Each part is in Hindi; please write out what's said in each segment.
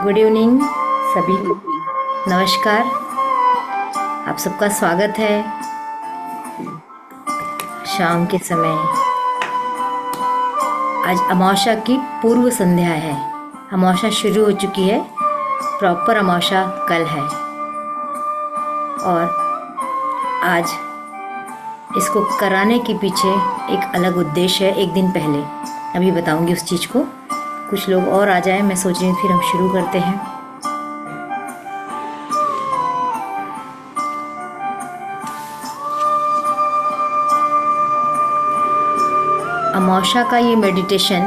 गुड इवनिंग सभी को। नमस्कार। आप सबका स्वागत है शाम के समय। आज अमावस्या की पूर्व संध्या है। अमावस्या शुरू हो चुकी है। प्रॉपर अमावस्या कल है और आज इसको कराने के पीछे एक अलग उद्देश्य है। एक दिन पहले अभी बताऊंगी उस चीज़ को। कुछ लोग और आ जाए, मैं सोच रही हूँ फिर हम शुरू करते हैं। अमावस्या का ये मेडिटेशन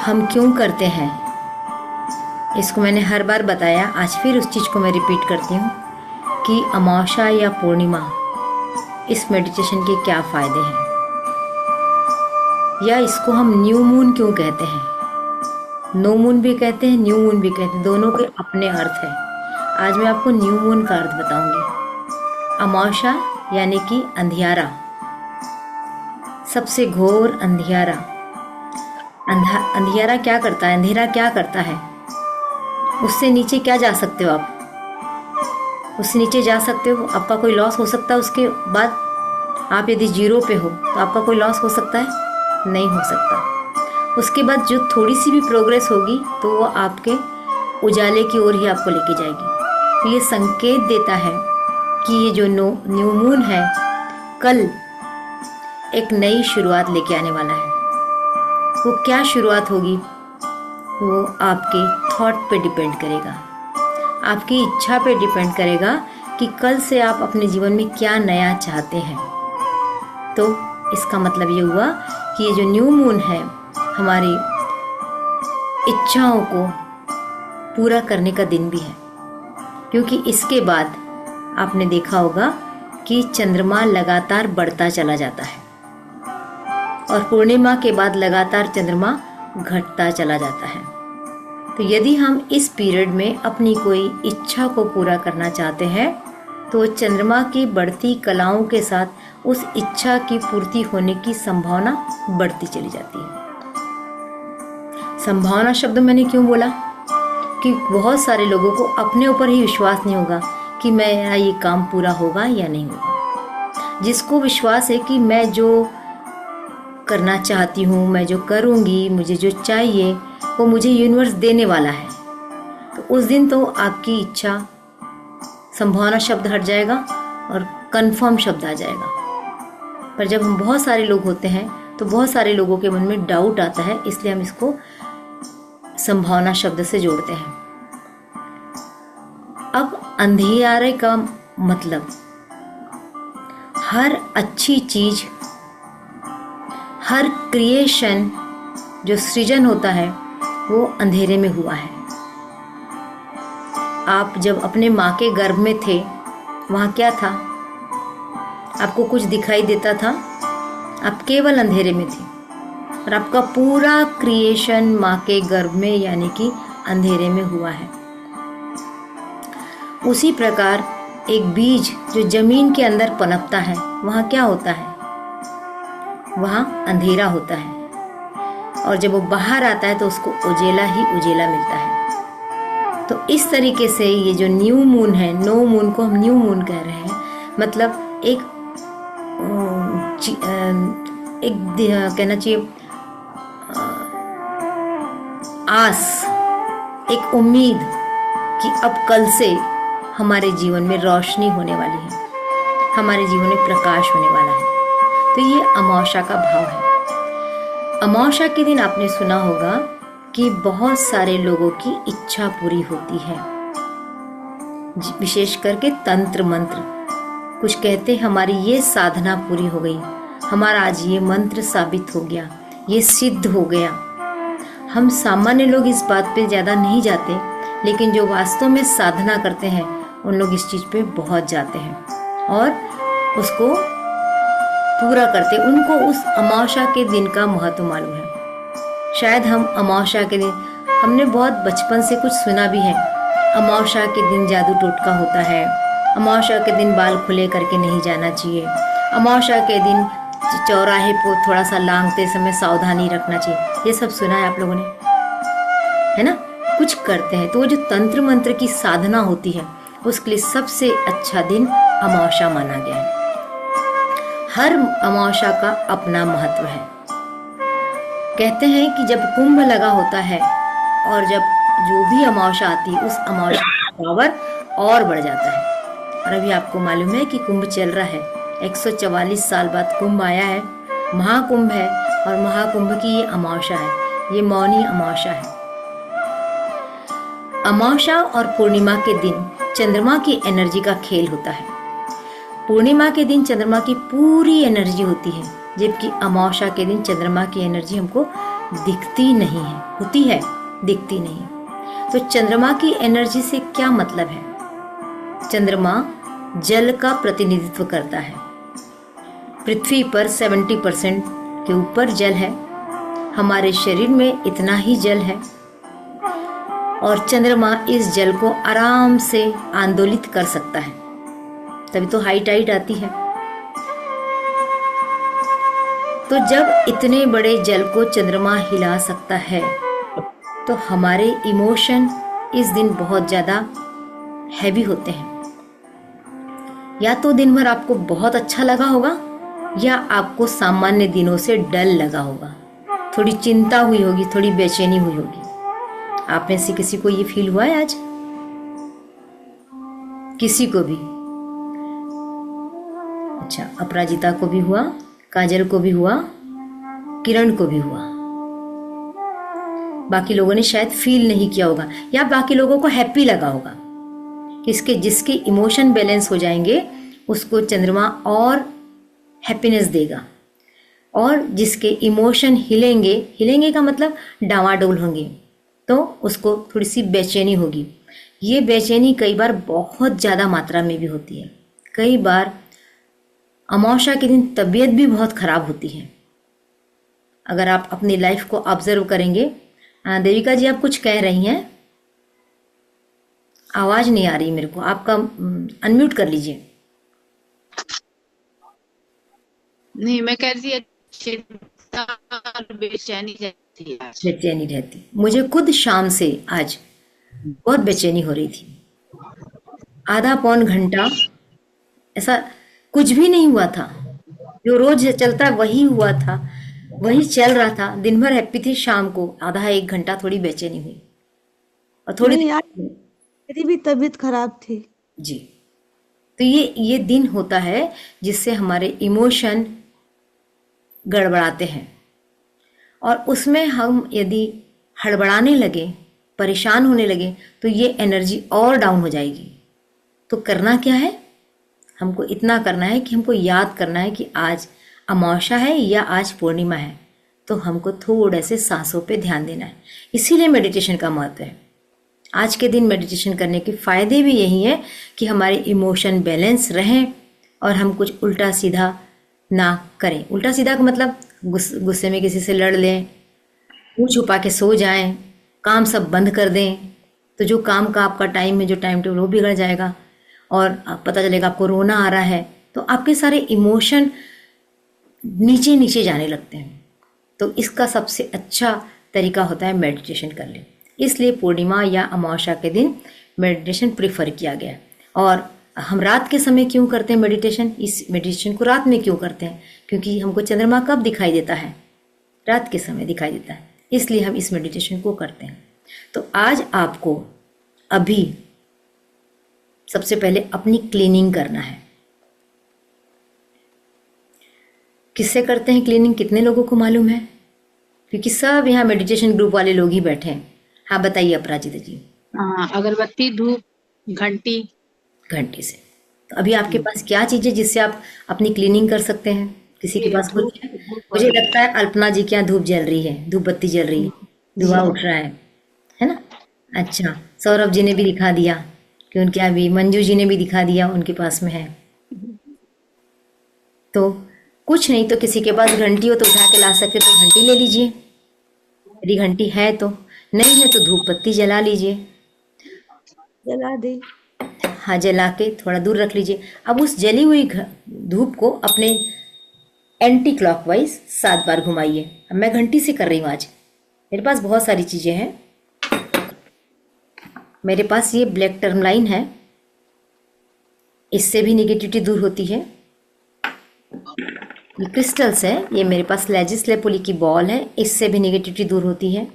हम क्यों करते हैं, इसको मैंने हर बार बताया। आज फिर उस चीज़ को मैं रिपीट करती हूँ कि अमावस्या या पूर्णिमा, इस मेडिटेशन के क्या फ़ायदे हैं, या इसको हम न्यू मून क्यों कहते हैं। नो मून भी कहते हैं, न्यू मून भी कहते हैं, दोनों के अपने अर्थ हैं। आज मैं आपको न्यू मून का अर्थ बताऊंगी। अमावस्या यानी कि अंधियारा, सबसे घोर अंधियारा। अंधियारा क्या करता है, अंधेरा क्या करता है, उससे नीचे क्या जा सकते हो आप, उससे नीचे जा सकते हो, आपका कोई लॉस हो सकता है। उसके बाद आप यदि जीरो पे हो तो आपका कोई लॉस हो सकता है, नहीं हो सकता। उसके बाद जो थोड़ी सी भी प्रोग्रेस होगी तो वो आपके उजाले की ओर ही आपको लेके जाएगी। तो ये संकेत देता है कि ये जो न्यू मून है कल एक नई शुरुआत लेके आने वाला है। वो क्या शुरुआत होगी, वो आपके थॉट पे डिपेंड करेगा, आपकी इच्छा पे डिपेंड करेगा कि कल से आप अपने जीवन में क्या नया चाहते हैं। तो इसका मतलब ये हुआ कि ये जो न्यू मून है हमारी इच्छाओं को पूरा करने का दिन भी है। क्योंकि इसके बाद आपने देखा होगा कि चंद्रमा लगातार बढ़ता चला जाता है और पूर्णिमा के बाद लगातार चंद्रमा घटता चला जाता है। तो यदि हम इस पीरियड में अपनी कोई इच्छा को पूरा करना चाहते हैं तो चंद्रमा की बढ़ती कलाओं के साथ उस इच्छा की पूर्ति होने की संभावना बढ़ती चली जाती है। संभावना शब्द मैंने क्यों बोला कि बहुत सारे लोगों को अपने ऊपर ही विश्वास नहीं होगा कि मेरा ये काम पूरा होगा या नहीं होगा। जिसको विश्वास है कि मैं जो करना चाहती हूँ, मैं जो करूँगी, मुझे जो चाहिए वो मुझे यूनिवर्स देने वाला है, तो उस दिन तो आपकी इच्छा, संभावना शब्द हट जाएगा और कंफर्म शब्द आ जाएगा। पर जब हम बहुत सारे लोग होते हैं तो बहुत सारे लोगों के मन में डाउट आता है, इसलिए हम इसको संभावना शब्द से जोड़ते हैं। अब अंधियारे का मतलब हर अच्छी चीज, हर क्रिएशन जो सृजन होता है वो अंधेरे में हुआ है। आप जब अपने माँ के गर्भ में थे वहाँ क्या था, आपको कुछ दिखाई देता था, आप केवल अंधेरे में थे और आपका पूरा क्रिएशन माँ के गर्भ में यानी कि अंधेरे में हुआ है। उसी प्रकार एक बीज जो जमीन के अंदर पनपता है वहाँ क्या होता है, वहाँ अंधेरा होता है और जब वो बाहर आता है तो उसको उजेला ही उजेला मिलता है। तो इस तरीके से ये जो न्यू मून है, नो मून को हम न्यू मून कह रहे हैं, मतलब एक कहना चाहिए आस, एक उम्मीद कि अब कल से हमारे जीवन में रोशनी होने वाली है, हमारे जीवन में प्रकाश होने वाला है। तो ये अमावस्या का भाव है। अमावस्या के दिन आपने सुना होगा कि बहुत सारे लोगों की इच्छा पूरी होती है, विशेष करके तंत्र मंत्र। कुछ कहते हैं हमारी ये साधना पूरी हो गई, हमारा आज ये मंत्र साबित हो गया, ये सिद्ध हो गया। हम सामान्य लोग इस बात पे ज़्यादा नहीं जाते, लेकिन जो वास्तव में साधना करते हैं उन लोग इस चीज़ पे बहुत जाते हैं और उसको पूरा करते। उनको उस अमावस्या के दिन का महत्व मालूम है। शायद हम अमावस्या के दिन, हमने बहुत बचपन से कुछ सुना भी है, अमावस्या के दिन जादू टोटका होता है, अमावस्या के दिन बाल खुले करके नहीं जाना चाहिए, अमावस्या के दिन चौराहे को थोड़ा सा लांघते समय सावधानी रखना चाहिए। ये सब सुना है आप लोगों ने, है ना, कुछ करते हैं, तो वो जो तंत्र मंत्र की साधना होती है उसके लिए सबसे अच्छा दिन अमावस्या माना गया है। हर अमावस्या का अपना महत्व है। कहते हैं कि जब कुंभ लगा होता है और जब जो भी अमावस्या आती है उस अमावस्या का पावर और बढ़ जाता है। और अभी आपको मालूम है कि कुंभ चल रहा है, 144 साल बाद कुंभ आया है, महाकुंभ है, और महाकुंभ की ये अमावस्या है, ये मौनी अमावस्या है। अमावस्या और पूर्णिमा के दिन चंद्रमा की एनर्जी का खेल होता है। पूर्णिमा के दिन चंद्रमा की पूरी एनर्जी होती है, जबकि अमावस्या के दिन चंद्रमा की एनर्जी हमको दिखती नहीं है, होती है, दिखती नहीं। तो चंद्रमा की एनर्जी से क्या मतलब है? चंद्रमा जल का प्रतिनिधित्व करता है। पृथ्वी पर 70% के ऊपर जल है, हमारे शरीर में इतना ही जल है, और चंद्रमा इस जल को आराम से आंदोलित कर सकता है, तभी तो हाई टाइड आती है। तो जब इतने बड़े जल को चंद्रमा हिला सकता है तो हमारे इमोशन इस दिन बहुत ज़्यादा हैवी होते हैं। या तो दिन भर आपको बहुत अच्छा लगा होगा, या आपको सामान्य दिनों से डल लगा होगा, थोड़ी चिंता हुई होगी, थोड़ी बेचैनी हुई होगी। आप में से किसी को ये फील हुआ है आज? किसी को भी? अच्छा, अपराजिता को भी हुआ, काजल को भी हुआ, किरण को भी हुआ। बाकी लोगों ने शायद फील नहीं किया होगा, या बाकी लोगों को हैप्पी लगा होगा। इसके जिसके इमोशन बैलेंस हो जाएंगे उसको चंद्रमा और हैप्पीनेस देगा, और जिसके इमोशन हिलेंगे, हिलेंगे का मतलब डावाडोल होंगे, तो उसको थोड़ी सी बेचैनी होगी। ये बेचैनी कई बार बहुत ज़्यादा मात्रा में भी होती है। कई बार अमावस्या के दिन तबीयत भी बहुत खराब होती है। अगर आप अपनी लाइफ को ऑब्जर्व करेंगे। देविका जी, आप कुछ कह रही हैं? आवाज नहीं आ रही मेरे को, आपका अनम्यूट कर लीजिए। नहीं, मैं कह रही थी चिंता और बेचैनी रहती है। बेचैनी रहती, मुझे खुद शाम से आज बहुत बेचैनी हो रही थी। आधा पौन घंटा ऐसा कुछ भी नहीं हुआ था, जो रोज चलता वही हुआ था, वही चल रहा था। दिन भर हैप्पी थी, शाम को आधा एक घंटा थोड़ी बेचैनी हुई, और थोड़ी नहीं यार, मेरी भी तबीयत खराब थी। जी। तो ये दिन होता है जिससे हमारे इमोशन गड़बड़ाते हैं, और उसमें हम यदि हड़बड़ाने लगे, परेशान होने लगे, तो ये एनर्जी और डाउन हो जाएगी। तो करना क्या है? हमको इतना करना है कि हमको याद करना है कि आज अमावस्या है या आज पूर्णिमा है, तो हमको थोड़े से सांसों पे ध्यान देना है। इसीलिए मेडिटेशन का महत्व है। आज के दिन मेडिटेशन करने के फ़ायदे भी यही है कि हमारे इमोशन बैलेंस रहें और हम कुछ उल्टा सीधा ना करें। उल्टा सीधा का मतलब गुस्से में किसी से लड़ लें, मुँह छुपा के सो जाएं, काम सब बंद कर दें, तो जो काम का आपका टाइम में जो टाइम टेबल वो बिगड़ जाएगा, और पता चलेगा आपको रोना आ रहा है, तो आपके सारे इमोशन नीचे नीचे जाने लगते हैं। तो इसका सबसे अच्छा तरीका होता है मेडिटेशन कर लें। इसलिए पूर्णिमा या अमावस्या के दिन मेडिटेशन प्रेफर किया गया है। और हम रात के समय क्यों करते हैं मेडिटेशन? इस मेडिटेशन को रात में क्यों करते हैं? क्योंकि हमको चंद्रमा कब दिखाई देता है? रात के समय दिखाई देता है, इसलिए हम इस मेडिटेशन को करते हैं। तो आज आपको अभी सबसे पहले अपनी क्लीनिंग करना है। किससे करते हैं क्लीनिंग? कितने लोगों को मालूम है? क्योंकि सब यहाँ मेडिटेशन ग्रुप वाले लोग ही बैठे हैं। हाँ बताइए अपराजिता जी। अगरबत्ती, धूप, घंटी। घंटी से। तो अभी आपके पास क्या चीज़ है जिससे आप अपनी क्लीनिंग कर सकते हैं? किसी के पास कुछ है? मुझे लगता है अल्पना जी के यहाँ धूप जल रही है, धूप बत्ती जल रही है, धुआं उठ रहा है ना? अच्छा, सौरभ जी ने भी दिखा दिया कि उनके यहाँ भी, मंजू जी ने भी दिखा दिया उनके पास में है। तो कुछ नहीं तो किसी के पास घंटी हो तो उठा के ला सकते, तो घंटी ले लीजिए यदि घंटी है तो, नहीं है तो धूप बत्ती जला लीजिए। जला दे। हाँ, जला के थोड़ा दूर रख लीजिए। अब उस जली हुई धूप को अपने एंटी क्लॉकवाइज 7 बार घुमाइए। अब मैं घंटी से कर रही हूँ आज, मेरे पास बहुत सारी चीज़ें हैं। मेरे पास ये ब्लैक टर्मलाइन है, इससे भी निगेटिविटी दूर होती है। ये क्रिस्टल्स है, ये मेरे पास लेजिस लेपोली की बॉल है, इससे भी निगेटिविटी दूर होती है।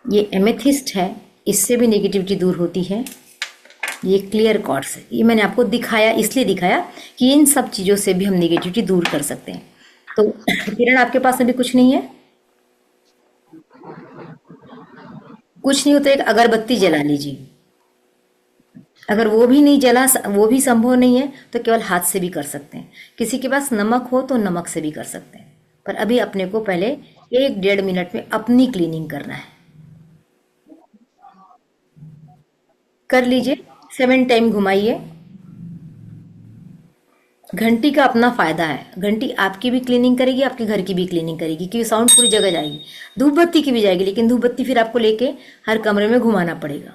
ये एमेथिस्ट है, इससे भी निगेटिविटी दूर होती है। ये क्लियर क्वार्ट्ज है, ये मैंने आपको दिखाया, इसलिए दिखाया कि इन सब चीज़ों से भी हम निगेटिविटी दूर कर सकते हैं। तो किरण, आपके पास अभी कुछ नहीं है? कुछ नहीं हो तो एक अगरबत्ती जला लीजिए। अगर वो भी नहीं जला, वो भी संभव नहीं है तो केवल हाथ से भी कर सकते हैं। किसी के पास नमक हो तो नमक से भी कर सकते हैं। पर अभी अपने को पहले 1-1.5 मिनट में अपनी क्लीनिंग करना है। कर लीजिए, 7 टाइम घुमाइए। घंटी का अपना फायदा है, घंटी आपकी भी क्लीनिंग करेगी, आपके घर की भी क्लीनिंग करेगी, क्योंकि साउंड पूरी जगह जाएगी। धूप बत्ती की भी जाएगी, लेकिन धूप बत्ती फिर आपको लेके हर कमरे में घुमाना पड़ेगा।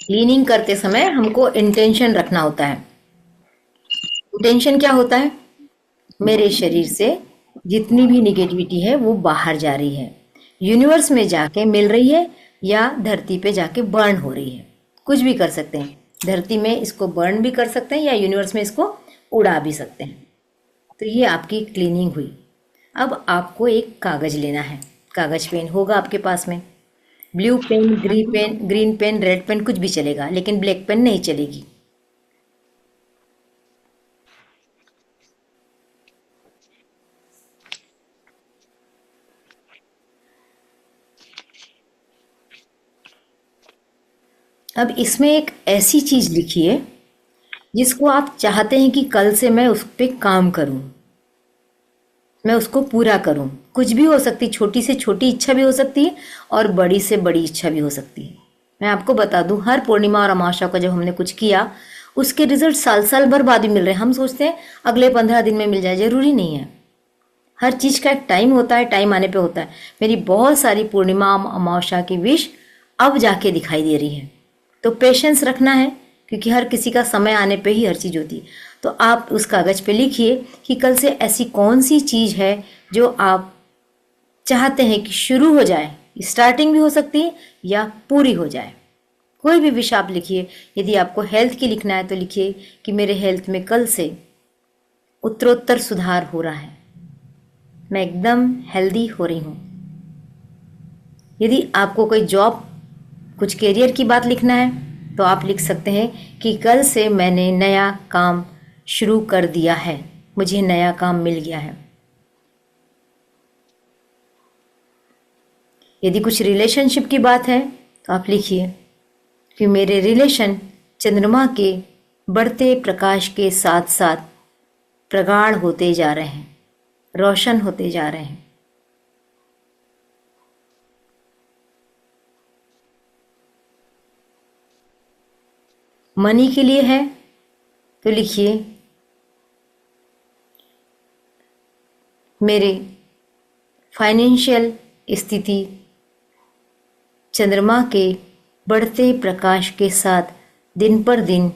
क्लीनिंग करते समय हमको इंटेंशन रखना होता है। इंटेंशन क्या होता है? मेरे शरीर से जितनी भी निगेटिविटी है वो बाहर जा रही है, यूनिवर्स में जाके मिल रही है, या धरती पे जाके बर्न हो रही है। कुछ भी कर सकते हैं, धरती में इसको बर्न भी कर सकते हैं या यूनिवर्स में इसको उड़ा भी सकते हैं। तो ये आपकी क्लीनिंग हुई। अब आपको एक कागज लेना है, कागज पेन होगा आपके पास में। Blue pen, green pen, red pen कुछ भी चलेगा, लेकिन ब्लैक पेन नहीं चलेगी। अब इसमें एक ऐसी चीज लिखिए जिसको आप चाहते हैं कि कल से मैं उस पर काम करूं, मैं उसको पूरा करूं। कुछ भी हो सकती, छोटी से छोटी इच्छा भी हो सकती है और बड़ी से बड़ी इच्छा भी हो सकती है। मैं आपको बता दूं, हर पूर्णिमा और अमावस्या को जब हमने कुछ किया, उसके रिजल्ट साल साल भर बाद भी मिल रहे हैं। हम सोचते हैं अगले 15 दिन में मिल जाए, जरूरी नहीं है। हर चीज का एक टाइम होता है, टाइम आने पे होता है। मेरी बहुत सारी पूर्णिमा अमावस्या की विश अब जाके दिखाई दे रही है। तो पेशेंस रखना है, क्योंकि हर किसी का समय आने पे ही हर चीज होती है। तो आप उस कागज पे लिखिए कि कल से ऐसी कौन सी चीज है जो आप चाहते हैं कि शुरू हो जाए, स्टार्टिंग भी हो सकती है या पूरी हो जाए। कोई भी विश आप लिखिए। यदि आपको हेल्थ की लिखना है तो लिखिए कि मेरे हेल्थ में कल से उत्तरोत्तर सुधार हो रहा है, मैं एकदम हेल्दी हो रही हूँ। यदि आपको कोई जॉब, कुछ करियर की बात लिखना है तो आप लिख सकते हैं कि कल से मैंने नया काम शुरू कर दिया है, मुझे नया काम मिल गया है। यदि कुछ रिलेशनशिप की बात है तो आप लिखिए कि मेरे रिलेशन चंद्रमा के बढ़ते प्रकाश के साथ साथ प्रगाढ़ होते जा रहे हैं, रोशन होते जा रहे हैं। मनी के लिए है तो लिखिए मेरे फाइनेंशियल स्थिति चंद्रमा के बढ़ते प्रकाश के साथ दिन पर दिन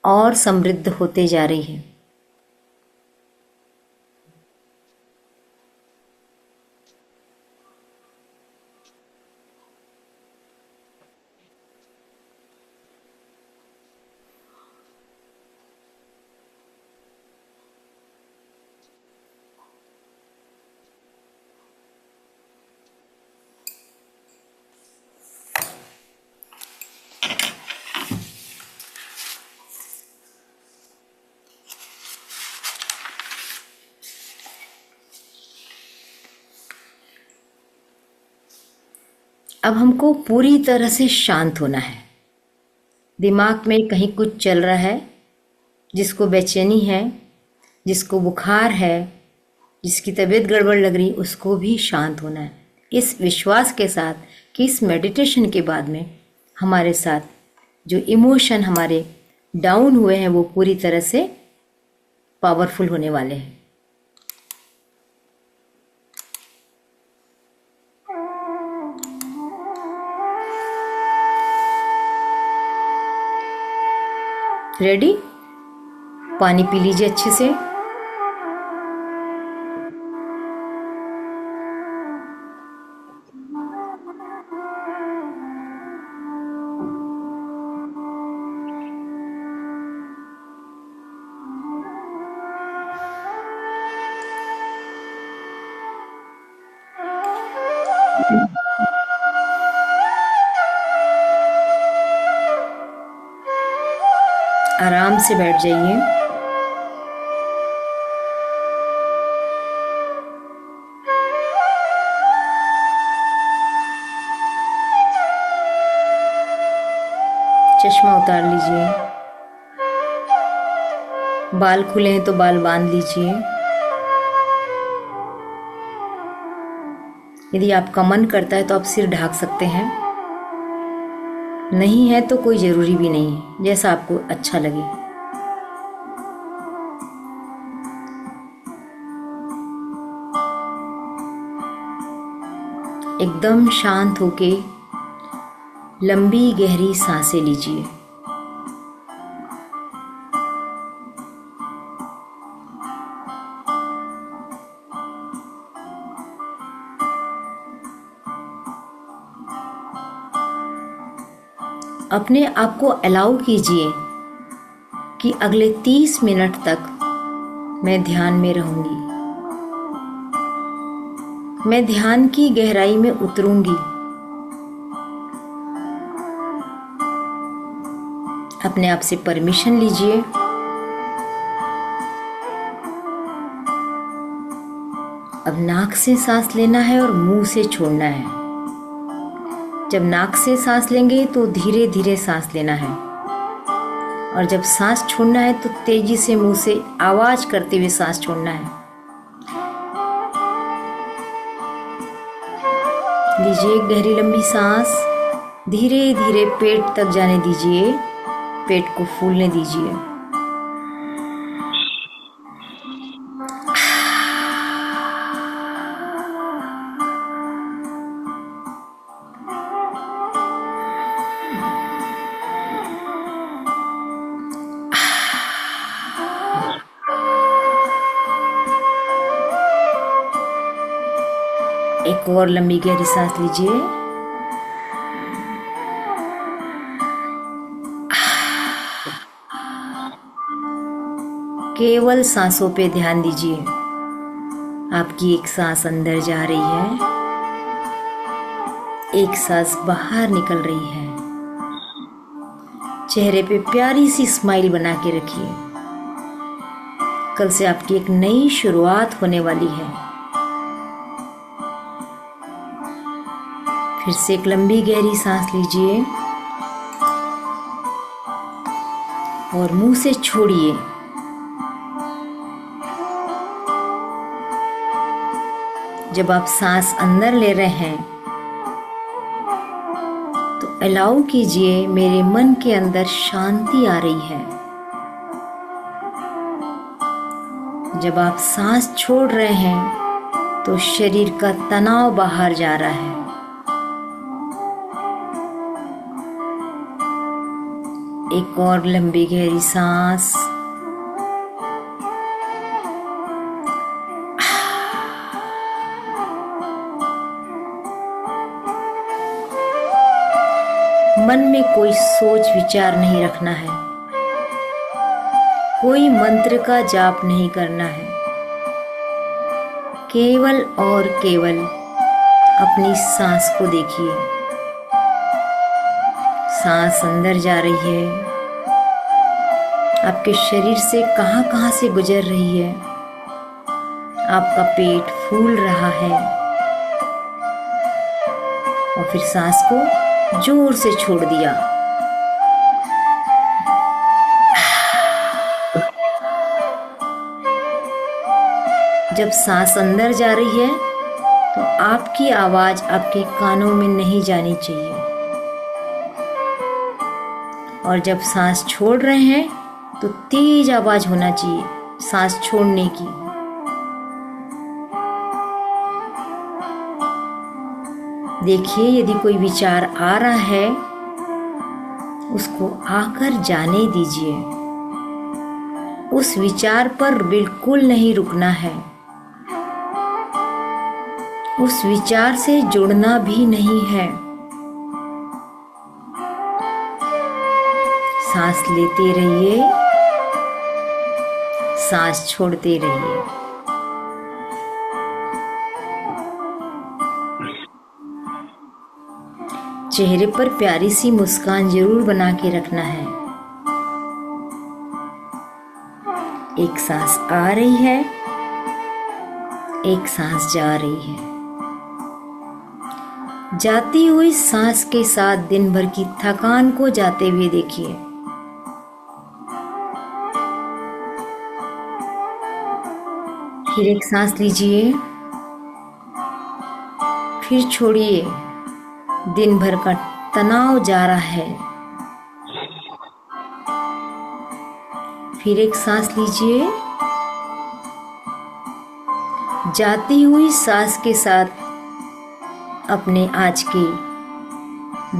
और समृद्ध होते जा रही है। अब हमको पूरी तरह से शांत होना है। दिमाग में कहीं कुछ चल रहा है, जिसको बेचैनी है, जिसको बुखार है, जिसकी तबीयत गड़बड़ लग रही, उसको भी शांत होना है। इस विश्वास के साथ कि इस मेडिटेशन के बाद में हमारे साथ जो इमोशन हमारे डाउन हुए हैं वो पूरी तरह से पावरफुल होने वाले हैं। रेडी? पानी पी लीजिए अच्छे से। आराम से बैठ जाइए। चश्मा उतार लीजिए। बाल खुले हैं तो बाल बांध लीजिए। यदि आपका मन करता है तो आप सिर ढक सकते हैं, नहीं है तो कोई ज़रूरी भी नहीं है, जैसा आपको अच्छा लगे। एकदम शांत होके लंबी गहरी सांसें लीजिए। अपने आप को अलाउ कीजिए कि अगले 30 मिनट तक मैं ध्यान में रहूंगी। मैं ध्यान की गहराई में उतरूंगी। अपने आप से परमिशन लीजिए। अब नाक से सांस लेना है और मुंह से छोड़ना है। जब नाक से सांस लेंगे तो धीरे धीरे सांस लेना है, और जब सांस छोड़ना है तो तेजी से मुंह से आवाज करते हुए सांस छोड़ना है। लीजिए एक गहरी लंबी सांस। धीरे धीरे पेट तक जाने दीजिए। पेट को फूलने दीजिए। एक और लंबी गहरी सांस लीजिए। केवल सांसों पे ध्यान दीजिए। आपकी एक सांस अंदर जा रही है, एक सांस बाहर निकल रही है। चेहरे पे प्यारी सी स्माइल बना के रखिए। कल से आपकी एक नई शुरुआत होने वाली है। फिर से एक लंबी गहरी सांस लीजिए और मुंह से छोड़िए। जब आप सांस अंदर ले रहे हैं तो अलाउ कीजिए, मेरे मन के अंदर शांति आ रही है। जब आप सांस छोड़ रहे हैं तो शरीर का तनाव बाहर जा रहा है। एक और लंबी गहरी सांस। मन में कोई सोच विचार नहीं रखना है। कोई मंत्र का जाप नहीं करना है। केवल और केवल अपनी सांस को देखिए। सांस अंदर जा रही है, आपके शरीर से कहां कहां से गुजर रही है। आपका पेट फूल रहा है और फिर सांस को जोर से छोड़ दिया। जब सांस अंदर जा रही है तो आपकी आवाज आपके कानों में नहीं जानी चाहिए, और जब सांस छोड़ रहे हैं तो तेज आवाज होना चाहिए। सांस छोड़ने की। देखिए, यदि कोई विचार आ रहा है उसको आकर जाने दीजिए। उस विचार पर बिल्कुल नहीं रुकना है, उस विचार से जुड़ना भी नहीं है। सांस लेते रहिए, सांस छोड़ते रहिए। चेहरे पर प्यारी सी मुस्कान जरूर बना के रखना है। एक सांस आ रही है, एक सांस जा रही है। जाती हुई सांस के साथ दिन भर की थकान को जाते हुए देखिए। फिर एक सांस लीजिए, फिर छोड़िए। दिन भर का तनाव जा रहा है। फिर एक सांस लीजिए। जाती हुई सांस के साथ अपने आज के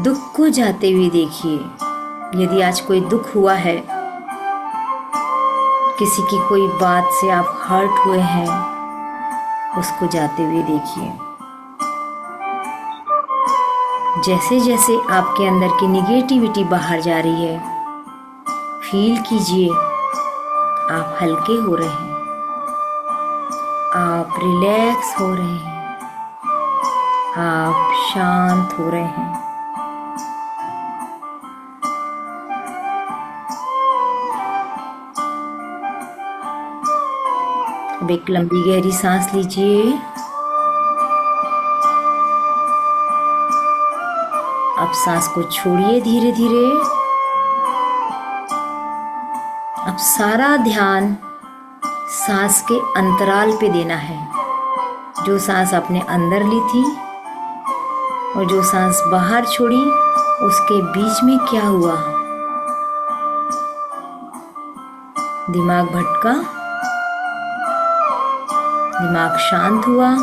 दुख को जाते हुए देखिए। यदि आज कोई दुख हुआ है, किसी की कोई बात से आप हर्ट हुए हैं, उसको जाते हुए देखिए। जैसे जैसे आपके अंदर की निगेटिविटी बाहर जा रही है, फील कीजिए आप हल्के हो रहे हैं, आप रिलैक्स हो रहे हैं, आप शांत हो रहे हैं। अब एक लंबी गहरी सांस लीजिए। अब सांस को छोड़िए धीरे धीरे। अब सारा ध्यान सांस के अंतराल पे देना है। जो सांस आपने अंदर ली थी और जो सांस बाहर छोड़ी, उसके बीच में क्या हुआ? दिमाग भटका, दिमाग शांत हुआ,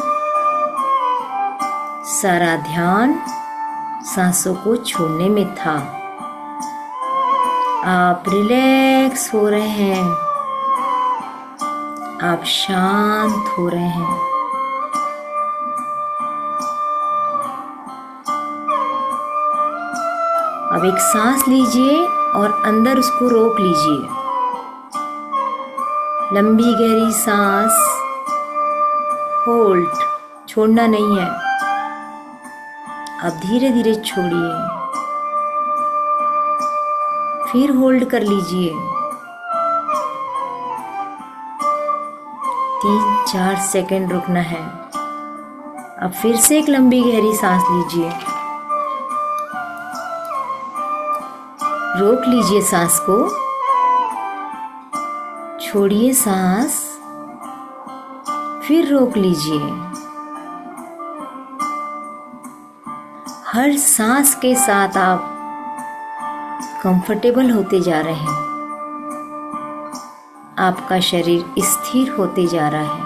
सारा ध्यान सांसों को छोड़ने में था। आप रिलैक्स हो रहे हैं, आप शांत हो रहे हैं। अब एक सांस लीजिए और अंदर उसको रोक लीजिए। लंबी गहरी सांस, होल्ड, छोड़ना नहीं है। अब धीरे धीरे छोड़िए, फिर होल्ड कर लीजिए। 3-4 सेकंड रुकना है। अब फिर से एक लंबी गहरी सांस लीजिए, रोक लीजिए सांस को, छोड़िए सांस, फिर रोक लीजिए। हर सांस के साथ आप कंफर्टेबल होते जा रहे हैं। आपका शरीर स्थिर होते जा रहा है,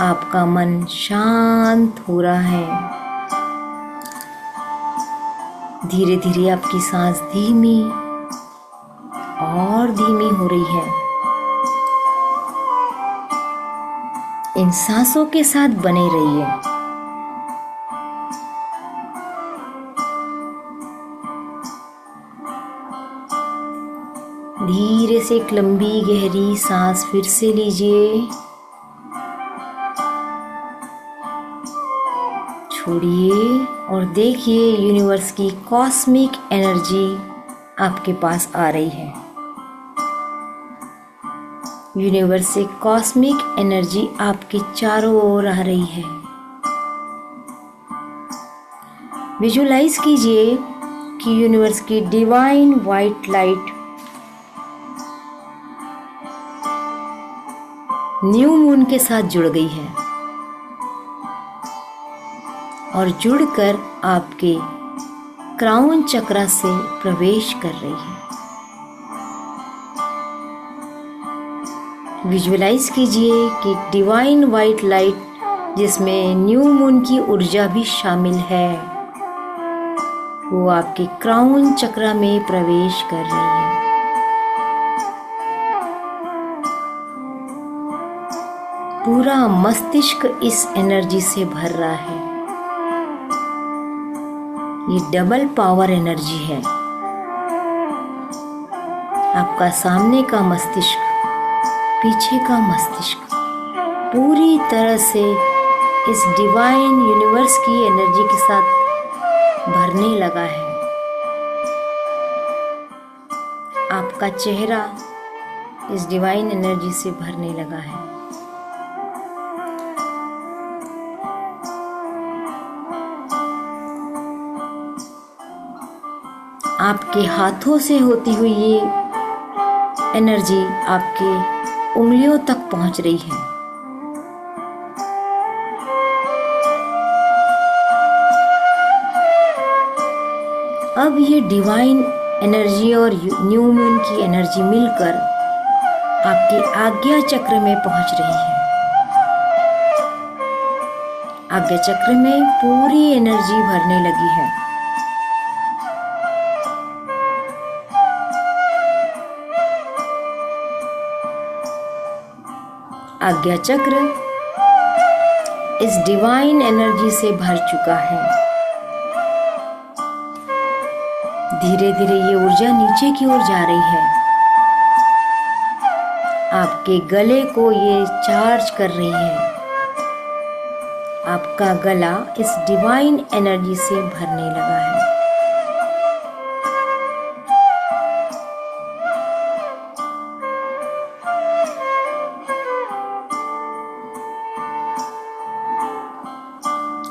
आपका मन शांत हो रहा है। धीरे धीरे आपकी सांस धीमी और धीमी हो रही है। इन सांसों के साथ बने रहिए। धीरे से एक लंबी गहरी सांस फिर से लीजिए, छोड़िए और देखिए यूनिवर्स की कॉस्मिक एनर्जी आपके पास आ रही है। यूनिवर्स से कॉस्मिक एनर्जी आपके चारों ओर आ रही है। विजुलाइज कीजिए कि यूनिवर्स की divine white light new moon के साथ जुड़ गई है और जुड़कर आपके क्राउन चक्रा से प्रवेश कर रही है। विजुअलाइज कीजिए कि डिवाइन वाइट लाइट जिसमें न्यू मून की ऊर्जा भी शामिल है वो आपके क्राउन चक्र में प्रवेश कर रही है। पूरा मस्तिष्क इस एनर्जी से भर रहा है। ये डबल पावर एनर्जी है। आपका सामने का मस्तिष्क, पीछे का मस्तिष्क पूरी तरह से इस डिवाइन यूनिवर्स की एनर्जी के साथ भरने लगा है। आपका चेहरा इस डिवाइन एनर्जी से भरने लगा है। आपके हाथों से होती हुई ये एनर्जी आपके उंगलियों तक पहुंच रही है। अब ये डिवाइन एनर्जी और न्यू मून की एनर्जी मिलकर आपके आज्ञा चक्र में पहुंच रही है। आज्ञा चक्र में पूरी एनर्जी भरने लगी है। आज्ञा चक्र इस डिवाइन एनर्जी से भर चुका है। धीरे धीरे ये ऊर्जा नीचे की ओर जा रही है। आपके गले को ये चार्ज कर रही है। आपका गला इस डिवाइन एनर्जी से भरने लगा है।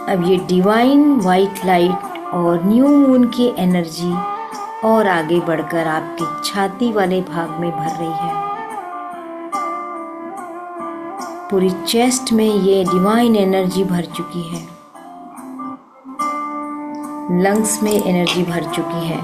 अब ये डिवाइन वाइट लाइट और न्यू मून की एनर्जी और आगे बढ़कर आपकी छाती वाले भाग में भर रही है। पूरी चेस्ट में ये डिवाइन एनर्जी भर चुकी है। लंग्स में एनर्जी भर चुकी है।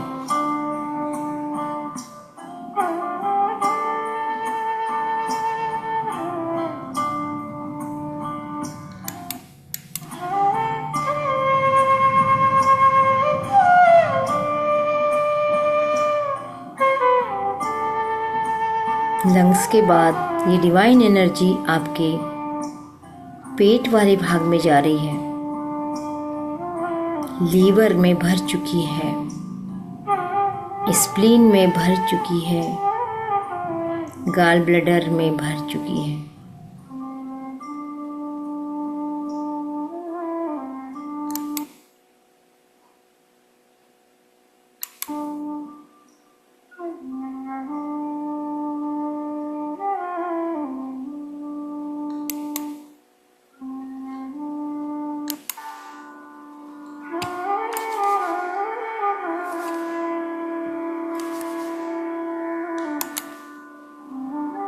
लंग्स के बाद ये डिवाइन एनर्जी आपके पेट वाले भाग में जा रही है। लीवर में भर चुकी है, स्प्लीन में भर चुकी है, गॉल ब्लैडर में भर चुकी है।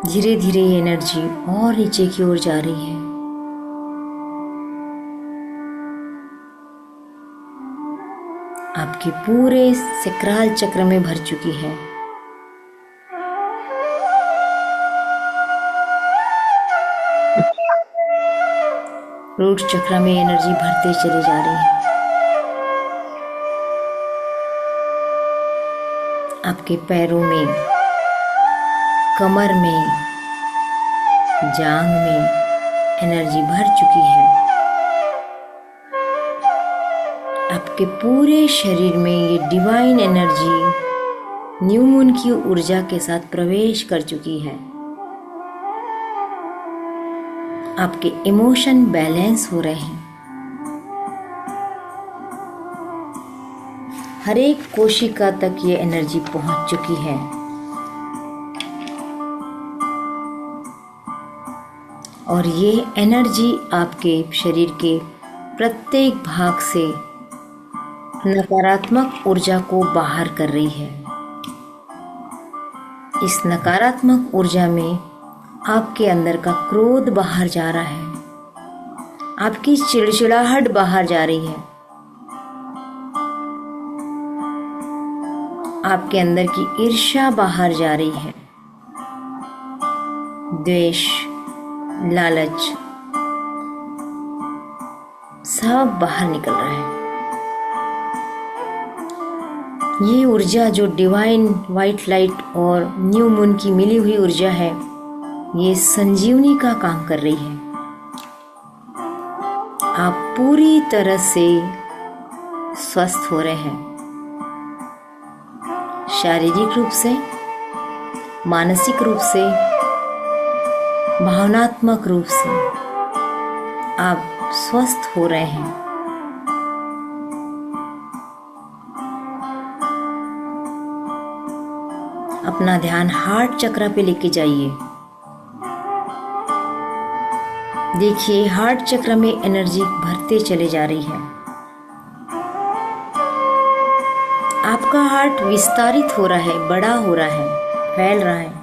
धीरे धीरे ये एनर्जी और नीचे की ओर जा रही है। आपके पूरे सैक्रल चक्र में भर चुकी है। रूट चक्र में एनर्जी भरते चली जा रही है। आपके पैरों में, कमर में, जांघ में एनर्जी भर चुकी है। आपके पूरे शरीर में ये डिवाइन एनर्जी न्यू मून की ऊर्जा के साथ प्रवेश कर चुकी है। आपके इमोशन बैलेंस हो रहे हैं। हर एक कोशिका तक ये एनर्जी पहुंच चुकी है। और ये एनर्जी आपके शरीर के प्रत्येक भाग से नकारात्मक ऊर्जा को बाहर कर रही है। इस नकारात्मक ऊर्जा में आपके अंदर का क्रोध बाहर जा रहा है। आपकी चिड़चिड़ाहट बाहर जा रही है। आपके अंदर की ईर्ष्या बाहर जा रही है। द्वेष, लालच सब बाहर निकल रहा है। ये ऊर्जा जो डिवाइन वाइट लाइट और न्यू मून की मिली हुई ऊर्जा है, ये संजीवनी का काम कर रही है। आप पूरी तरह से स्वस्थ हो रहे हैं, शारीरिक रूप से, मानसिक रूप से, भावनात्मक रूप से आप स्वस्थ हो रहे हैं। अपना ध्यान हार्ट चक्र पे लेके जाइए। देखिए हार्ट चक्र में एनर्जी भरते चले जा रही है। आपका हार्ट विस्तारित हो रहा है, बड़ा हो रहा है, फैल रहा है।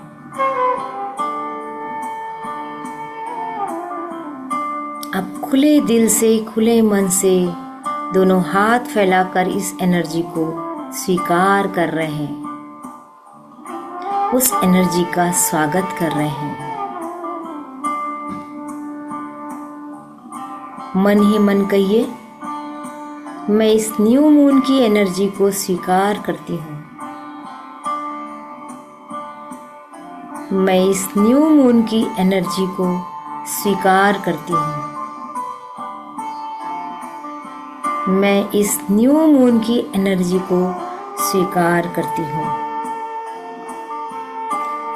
आप खुले दिल से, खुले मन से दोनों हाथ फैलाकर इस एनर्जी को स्वीकार कर रहे हैं, उस एनर्जी का स्वागत कर रहे हैं। मन ही मन कहिए, मैं इस न्यू मून की एनर्जी को स्वीकार करती हूँ। मैं इस न्यू मून की एनर्जी को स्वीकार करती हूँ। मैं इस न्यू मून की एनर्जी को स्वीकार करती हूँ।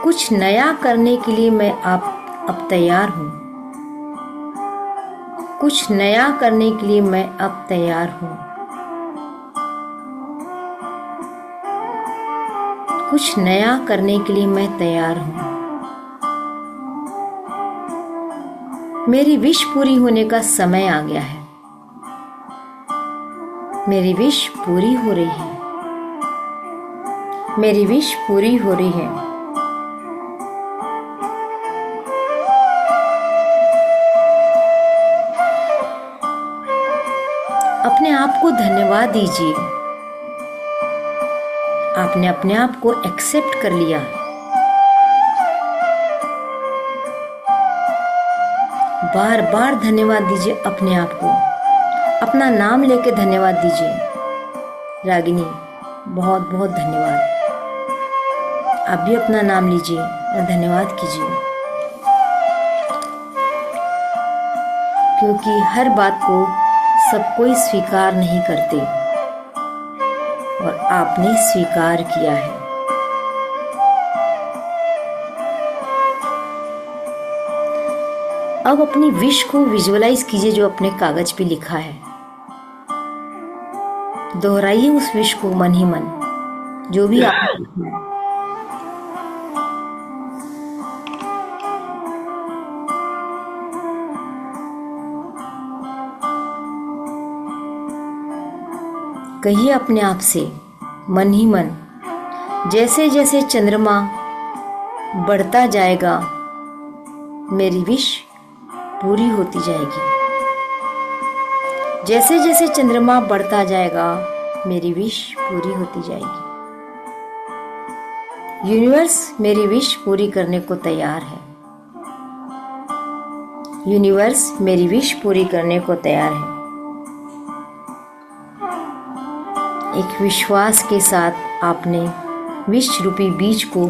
कुछ नया करने के लिए मैं अब तैयार हूँ। कुछ नया करने के लिए मैं अब तैयार हूँ। कुछ नया करने के लिए मैं तैयार हूँ। मेरी विश पूरी होने का समय आ गया है। मेरी विश पूरी हो रही है। मेरी विश पूरी हो रही है। अपने आप को धन्यवाद दीजिए। आपने अपने आप को एक्सेप्ट कर लिया। बार बार धन्यवाद दीजिए अपने आप को। अपना नाम लेके धन्यवाद दीजिए। रागिनी, बहुत बहुत धन्यवाद। आप भी अपना नाम लीजिए और धन्यवाद कीजिए, क्योंकि हर बात को सब कोई स्वीकार नहीं करते और आपने स्वीकार किया है। अब अपनी विश को विजुअलाइज कीजिए जो अपने कागज पे लिखा है। दोहराइए उस विश को मन ही मन, जो भी आपने लिखा है। कहिए अपने आप से मन ही मन, जैसे जैसे चंद्रमा बढ़ता जाएगा मेरी विश पूरी होती जाएगी। जैसे जैसे चंद्रमा बढ़ता जाएगा मेरी विश पूरी होती जाएगी। यूनिवर्स मेरी विश पूरी करने को तैयार है। यूनिवर्स मेरी विश पूरी करने को तैयार है। एक विश्वास के साथ आपने विश रूपी बीज को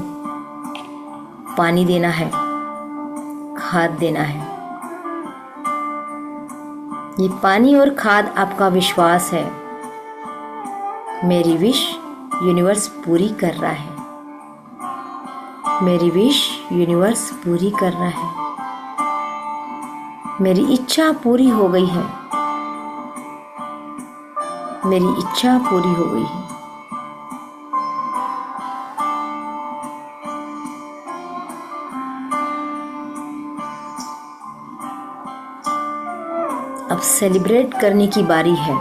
पानी देना है, खाद देना है। ये पानी और खाद आपका विश्वास है। मेरी विश यूनिवर्स पूरी कर रहा है। मेरी विश यूनिवर्स पूरी कर रहा है। मेरी इच्छा पूरी हो गई है। मेरी इच्छा पूरी हो गई है। अब सेलिब्रेट करने की बारी है।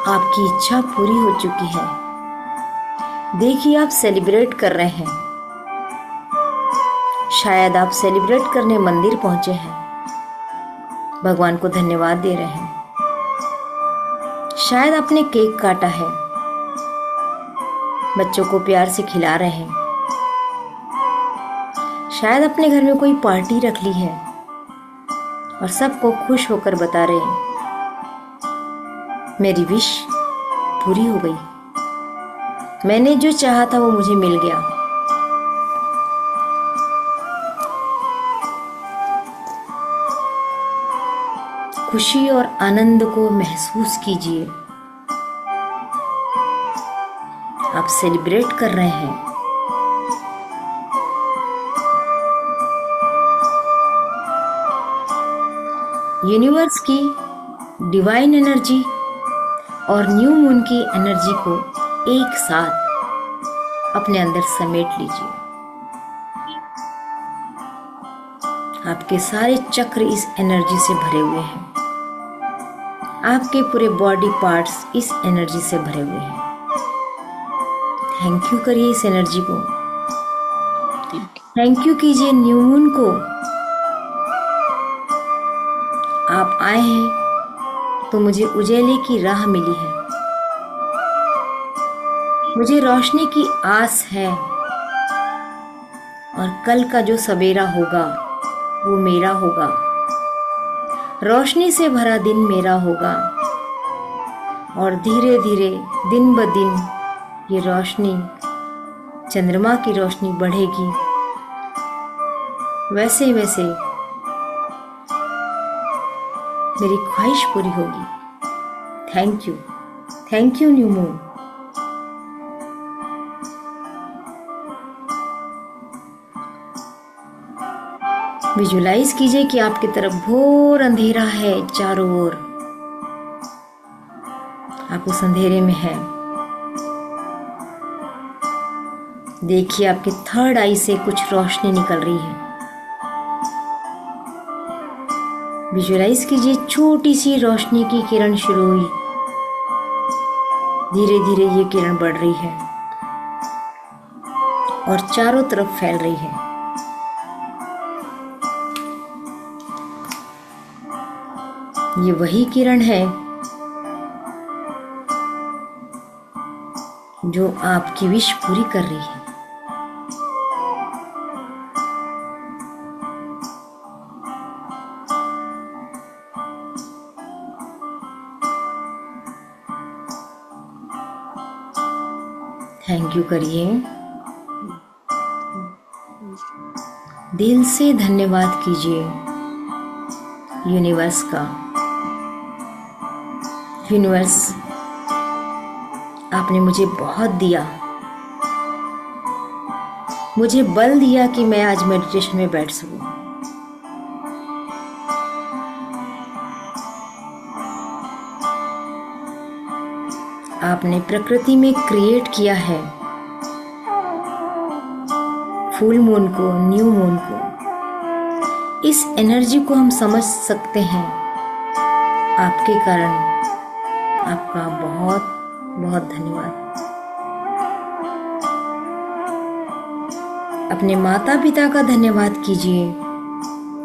आपकी इच्छा पूरी हो चुकी है। देखिए आप सेलिब्रेट कर रहे हैं। शायद आप सेलिब्रेट करने मंदिर पहुंचे हैं, भगवान को धन्यवाद दे रहे हैं। शायद आपने केक काटा है, बच्चों को प्यार से खिला रहे हैं। शायद अपने घर में कोई पार्टी रख ली है और सबको खुश होकर बता रहे हैं मेरी विश पूरी हो गई, मैंने जो चाहा था वो मुझे मिल गया। खुशी और आनंद को महसूस कीजिए। आप सेलिब्रेट कर रहे हैं। यूनिवर्स की डिवाइन एनर्जी और न्यू मून की एनर्जी को एक साथ अपने अंदर समेट लीजिए। आपके सारे चक्र इस एनर्जी से भरे हुए हैं। आपके पूरे बॉडी पार्ट्स इस एनर्जी से भरे हुए हैं। थैंक यू करिए इस एनर्जी को। थैंक यू कीजिए न्यू मून को। आप आए हैं तो मुझे उजाले की राह मिली है, मुझे रोशनी की आस है और कल का जो सवेरा होगा वो मेरा होगा। रोशनी से भरा दिन मेरा होगा और धीरे धीरे दिन ब दिन ये रोशनी, चंद्रमा की रोशनी बढ़ेगी। वैसे वैसे मेरी ख्वाहिश पूरी होगी। Thank you new moon. Visualise कीजिए कि आपकी तरफ घोर अंधेरा है चारों ओर। आप उस अंधेरे में हैं। देखिए आपके थर्ड आई से कुछ रोशनी निकल रही है। विजुलाइज कीजिए छोटी सी रोशनी की किरण शुरू हुई, धीरे धीरे ये किरण बढ़ रही है और चारों तरफ फैल रही है। ये वही किरण है जो आपकी विश पूरी कर रही है। थैंक यू करिए। दिल से धन्यवाद कीजिए यूनिवर्स का। यूनिवर्स, आपने मुझे बहुत दिया, मुझे बल दिया कि मैं आज मेडिटेशन में बैठ सकूं। आपने प्रकृति में क्रिएट किया है फुल मून को, न्यू मून को। इस एनर्जी को हम समझ सकते हैं आपके कारण। आपका बहुत बहुत धन्यवाद। अपने माता पिता का धन्यवाद कीजिए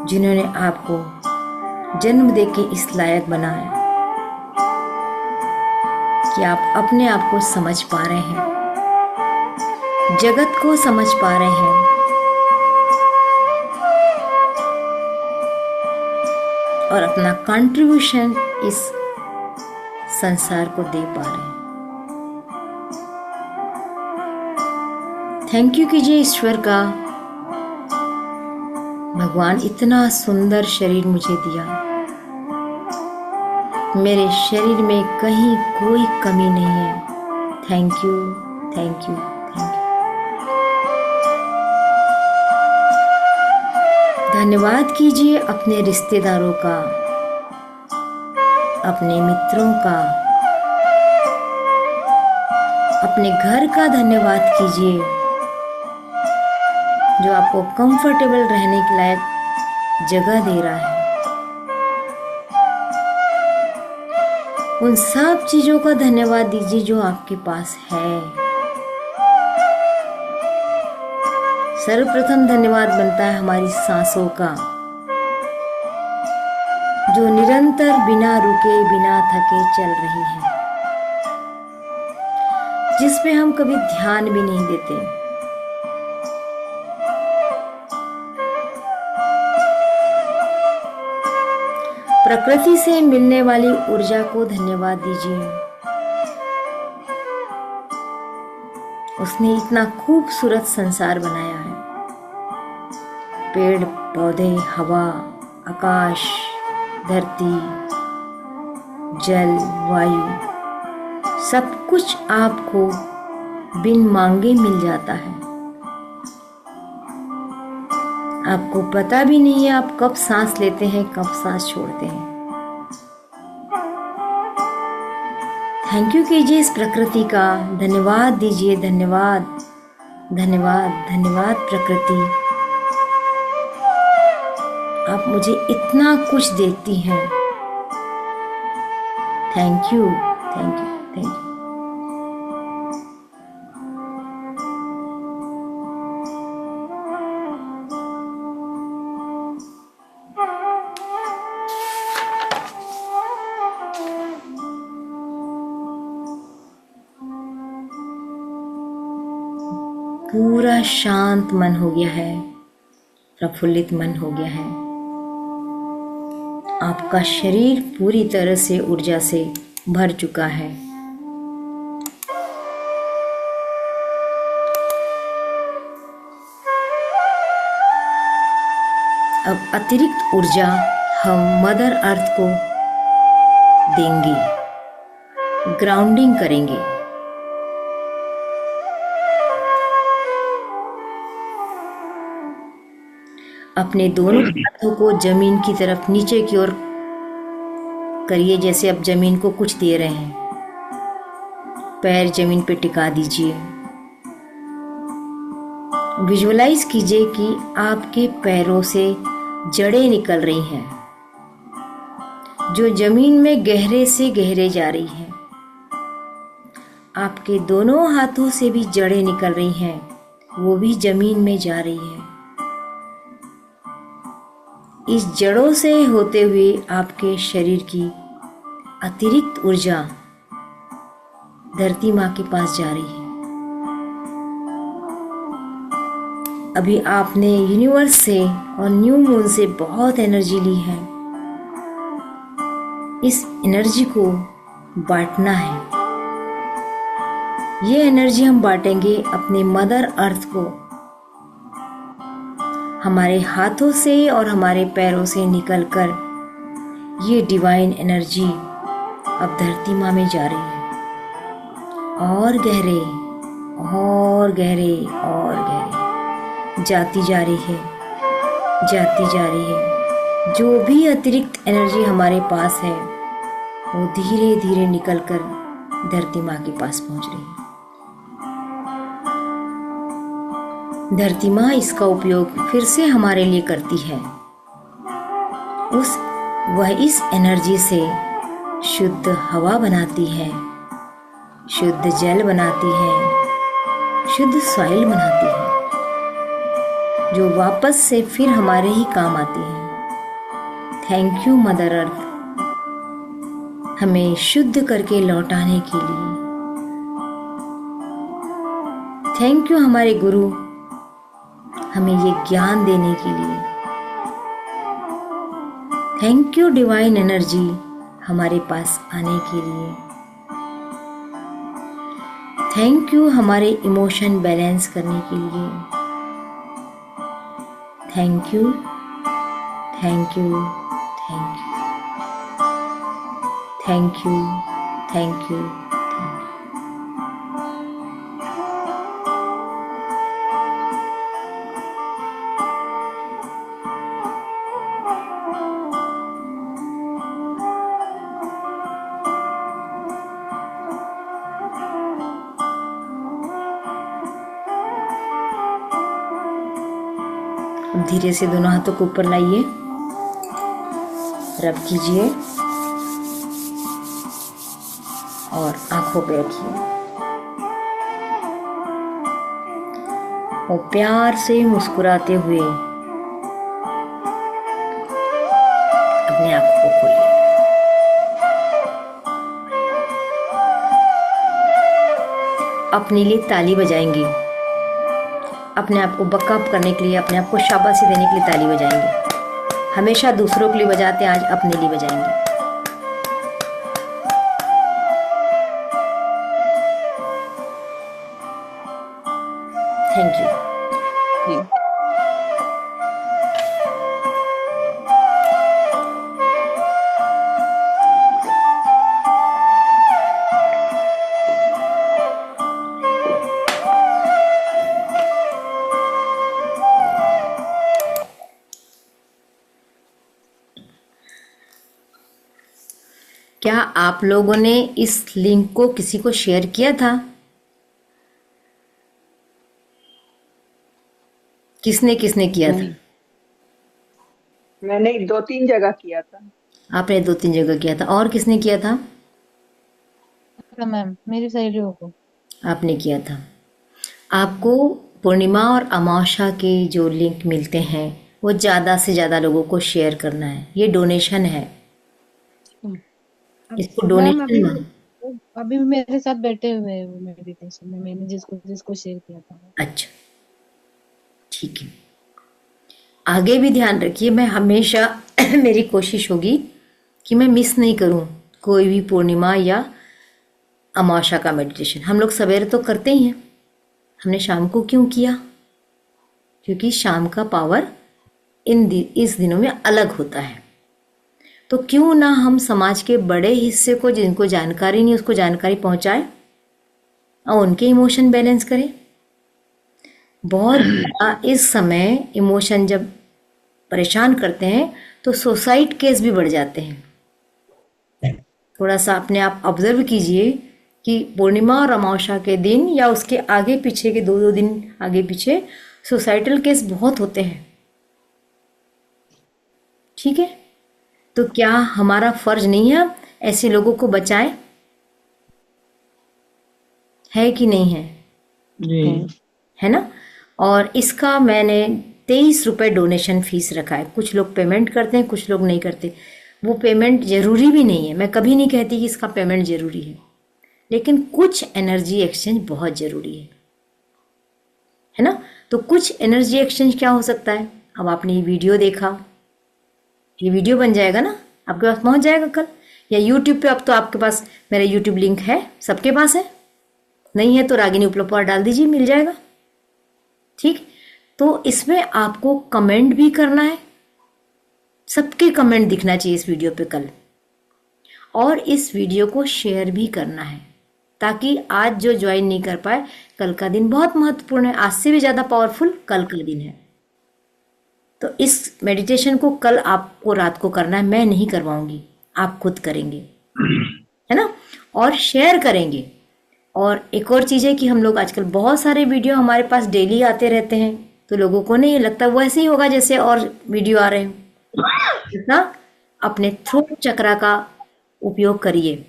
जिन्होंने आपको जन्म देके इस लायक बनाया कि आप अपने आप को समझ पा रहे हैं, जगत को समझ पा रहे हैं और अपना कंट्रीब्यूशन इस संसार को दे पा रहे हैं। थैंक यू कीजिए ईश्वर का। भगवान इतना सुंदर शरीर मुझे दिया, मेरे शरीर में कहीं कोई कमी नहीं है। Thank you, thank you, thank you. धन्यवाद कीजिए अपने रिश्तेदारों का, अपने मित्रों का, अपने घर का धन्यवाद कीजिए जो आपको कंफर्टेबल रहने के लायक जगह दे रहा है। उन सब चीजों का धन्यवाद दीजिए जो आपके पास है। सर्वप्रथम धन्यवाद बनता है हमारी सांसों का, जो निरंतर बिना रुके बिना थके चल रही है, जिस पे हम कभी ध्यान भी नहीं देते। प्रकृति से मिलने वाली ऊर्जा को धन्यवाद दीजिए। उसने इतना खूबसूरत संसार बनाया है। पेड़ पौधे, हवा, आकाश, धरती, जल, वायु, सब कुछ आपको बिन मांगे मिल जाता है। आपको पता भी नहीं है आप कब सांस लेते हैं, कब सांस छोड़ते हैं। थैंक यू कीजिए इस प्रकृति का, धन्यवाद दीजिए। धन्यवाद, धन्यवाद, धन्यवाद प्रकृति, आप मुझे इतना कुछ देती हैं। Thank you, thank you, thank you. पूरा शांत मन हो गया है, प्रफुल्लित मन हो गया है। आपका शरीर पूरी तरह से ऊर्जा से भर चुका है। अब अतिरिक्त ऊर्जा हम मदर अर्थ को देंगे, ग्राउंडिंग करेंगे। अपने दोनों हाथों को जमीन की तरफ नीचे की ओर करिए, जैसे आप जमीन को कुछ दे रहे हैं। पैर जमीन पे टिका दीजिए। विजुअलाइज कीजिए कि आपके पैरों से जड़ें निकल रही हैं, जो जमीन में गहरे से गहरे जा रही हैं। आपके दोनों हाथों से भी जड़ें निकल रही हैं, वो भी जमीन में जा रही है। इस जड़ों से होते हुए आपके शरीर की अतिरिक्त ऊर्जा धरती माँ के पास जा रही है। अभी आपने यूनिवर्स से और न्यू मून से बहुत एनर्जी ली है। इस एनर्जी को बांटना है। ये एनर्जी हम बांटेंगे अपने मदर अर्थ को। हमारे हाथों से और हमारे पैरों से निकलकर ये डिवाइन एनर्जी अब धरती माँ में जा रही है, और गहरे और गहरे और गहरे जाती जा रही है, जाती जा रही है। जो भी अतिरिक्त एनर्जी हमारे पास है वो धीरे धीरे निकलकर धरती माँ के पास पहुँच रही है। धरती माँ इसका उपयोग फिर से हमारे लिए करती है। वह इस एनर्जी से शुद्ध हवा बनाती है, शुद्ध जल बनाती है, शुद्ध सॉइल बनाती है, जो वापस से फिर हमारे ही काम आती है। थैंक यू मदर अर्थ, हमें शुद्ध करके लौटाने के लिए। थैंक यू हमारे गुरु, हमें ये ज्ञान देने के लिए। थैंक यू डिवाइन एनर्जी, हमारे पास आने के लिए। थैंक यू हमारे इमोशन बैलेंस करने के लिए। Thank you, thank you, thank you, thank you, thank you. धीरे से दोनों हाथों को ऊपर लाइए, रब कीजिए और आंखों पे रखिए और प्यार से मुस्कुराते हुए अपने आंखों को खोलिए। अपने लिए ताली बजाएंगे, अपने आप को बकअप करने के लिए, अपने आप को शाबाशी देने के लिए ताली बजाएंगे। हमेशा दूसरों के लिए बजाते हैं, आज अपने लिए बजाएंगे। Thank you. जी। क्या आप लोगों ने इस लिंक को किसी को शेयर किया था? किसने किसने किया था? मैंने 2-3 जगह किया था। आपने 2-3 जगह किया था, और किसने किया था? मैम मेरी सहेलियों को। आपने किया था। आपको पूर्णिमा और अमावस्या के जो लिंक मिलते हैं वो ज़्यादा से ज़्यादा लोगों को शेयर करना है। ये डोनेशन है, इसको मैम डोनेशन मान। अभी भी मेरे साथ बैठे हुए हैं वो मेडिटेशन में, मैंने जिसको जिसको शेयर किया था। अच्छा, ठीक है। आगे भी ध्यान रखिए, मैं हमेशा मेरी कोशिश होगी कि मैं मिस नहीं करूं कोई भी पूर्णिमा या अमावस्या का मेडिटेशन। हम लोग सवेरे तो करते ही हैं, हमने शाम को क्यों किया? क्योंकि शाम का पावर इस दिनों में अलग होता है। तो क्यों ना हम समाज के बड़े हिस्से को, जिनको जानकारी नहीं, उसको जानकारी पहुंचाएं और उनके इमोशन बैलेंस करें। बहुत बड़ा इस समय इमोशन जब परेशान करते हैं तो सुसाइड केस भी बढ़ जाते हैं। थोड़ा सा अपने आप ऑब्जर्व कीजिए कि पूर्णिमा और अमावस्या के दिन या उसके आगे पीछे के 2-2 दिन आगे पीछे सुसाइडल केस बहुत होते हैं। ठीक है, तो क्या हमारा फर्ज नहीं है ऐसे लोगों को बचाएं? है कि नहीं है? है ना? और इसका मैंने 23 रुपये डोनेशन फीस रखा है। कुछ लोग पेमेंट करते हैं, कुछ लोग नहीं करते। वो पेमेंट जरूरी भी नहीं है, मैं कभी नहीं कहती कि इसका पेमेंट जरूरी है, लेकिन कुछ एनर्जी एक्सचेंज बहुत जरूरी है ना? तो कुछ एनर्जी एक्सचेंज क्या हो सकता है? अब आपने ये वीडियो देखा, ये वीडियो बन जाएगा ना, आपके पास पहुंच जाएगा कल, या यूट्यूब पे। अब तो आपके पास मेरा यूट्यूब लिंक है, सबके पास है। नहीं है तो रागिनी उपलब्ध पर डाल दीजिए, मिल जाएगा। ठीक, तो इसमें आपको कमेंट भी करना है, सबके कमेंट दिखना चाहिए इस वीडियो पे कल, और इस वीडियो को शेयर भी करना है, ताकि आज जो ज्वाइन नहीं कर पाए, कल का दिन बहुत महत्वपूर्ण है, आज से भी ज़्यादा पावरफुल कल का दिन है। तो इस मेडिटेशन को कल आपको रात को करना है, मैं नहीं करवाऊंगी, आप खुद करेंगे, है ना, और शेयर करेंगे। और एक और चीज़ है कि हम लोग आजकल बहुत सारे वीडियो हमारे पास डेली आते रहते हैं, तो लोगों को नहीं लगता वो ऐसे ही होगा जैसे और वीडियो आ रहे हैं। ना, अपने थ्रोट चक्रा का उपयोग करिए,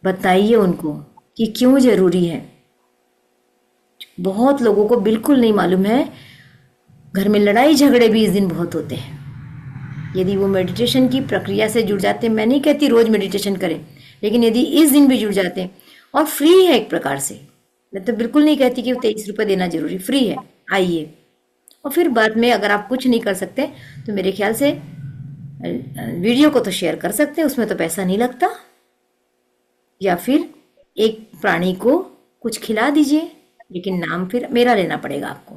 बताइए उनको कि क्यों जरूरी है। बहुत लोगों को बिल्कुल नहीं मालूम है, घर में लड़ाई झगड़े भी इस दिन बहुत होते हैं। यदि वो मेडिटेशन की प्रक्रिया से जुड़ जाते हैं, मैं नहीं कहती रोज मेडिटेशन करें, लेकिन यदि इस दिन भी जुड़ जाते हैं, और फ्री है एक प्रकार से, मैं तो बिल्कुल नहीं कहती कि 23 रुपये देना जरूरी, फ्री है, आइए। और फिर बाद में अगर आप कुछ नहीं कर सकते तो मेरे ख्याल से वीडियो को तो शेयर कर सकते हैं, उसमें तो पैसा नहीं लगता, या फिर एक प्राणी को कुछ खिला दीजिए, लेकिन नाम फिर मेरा लेना पड़ेगा आपको,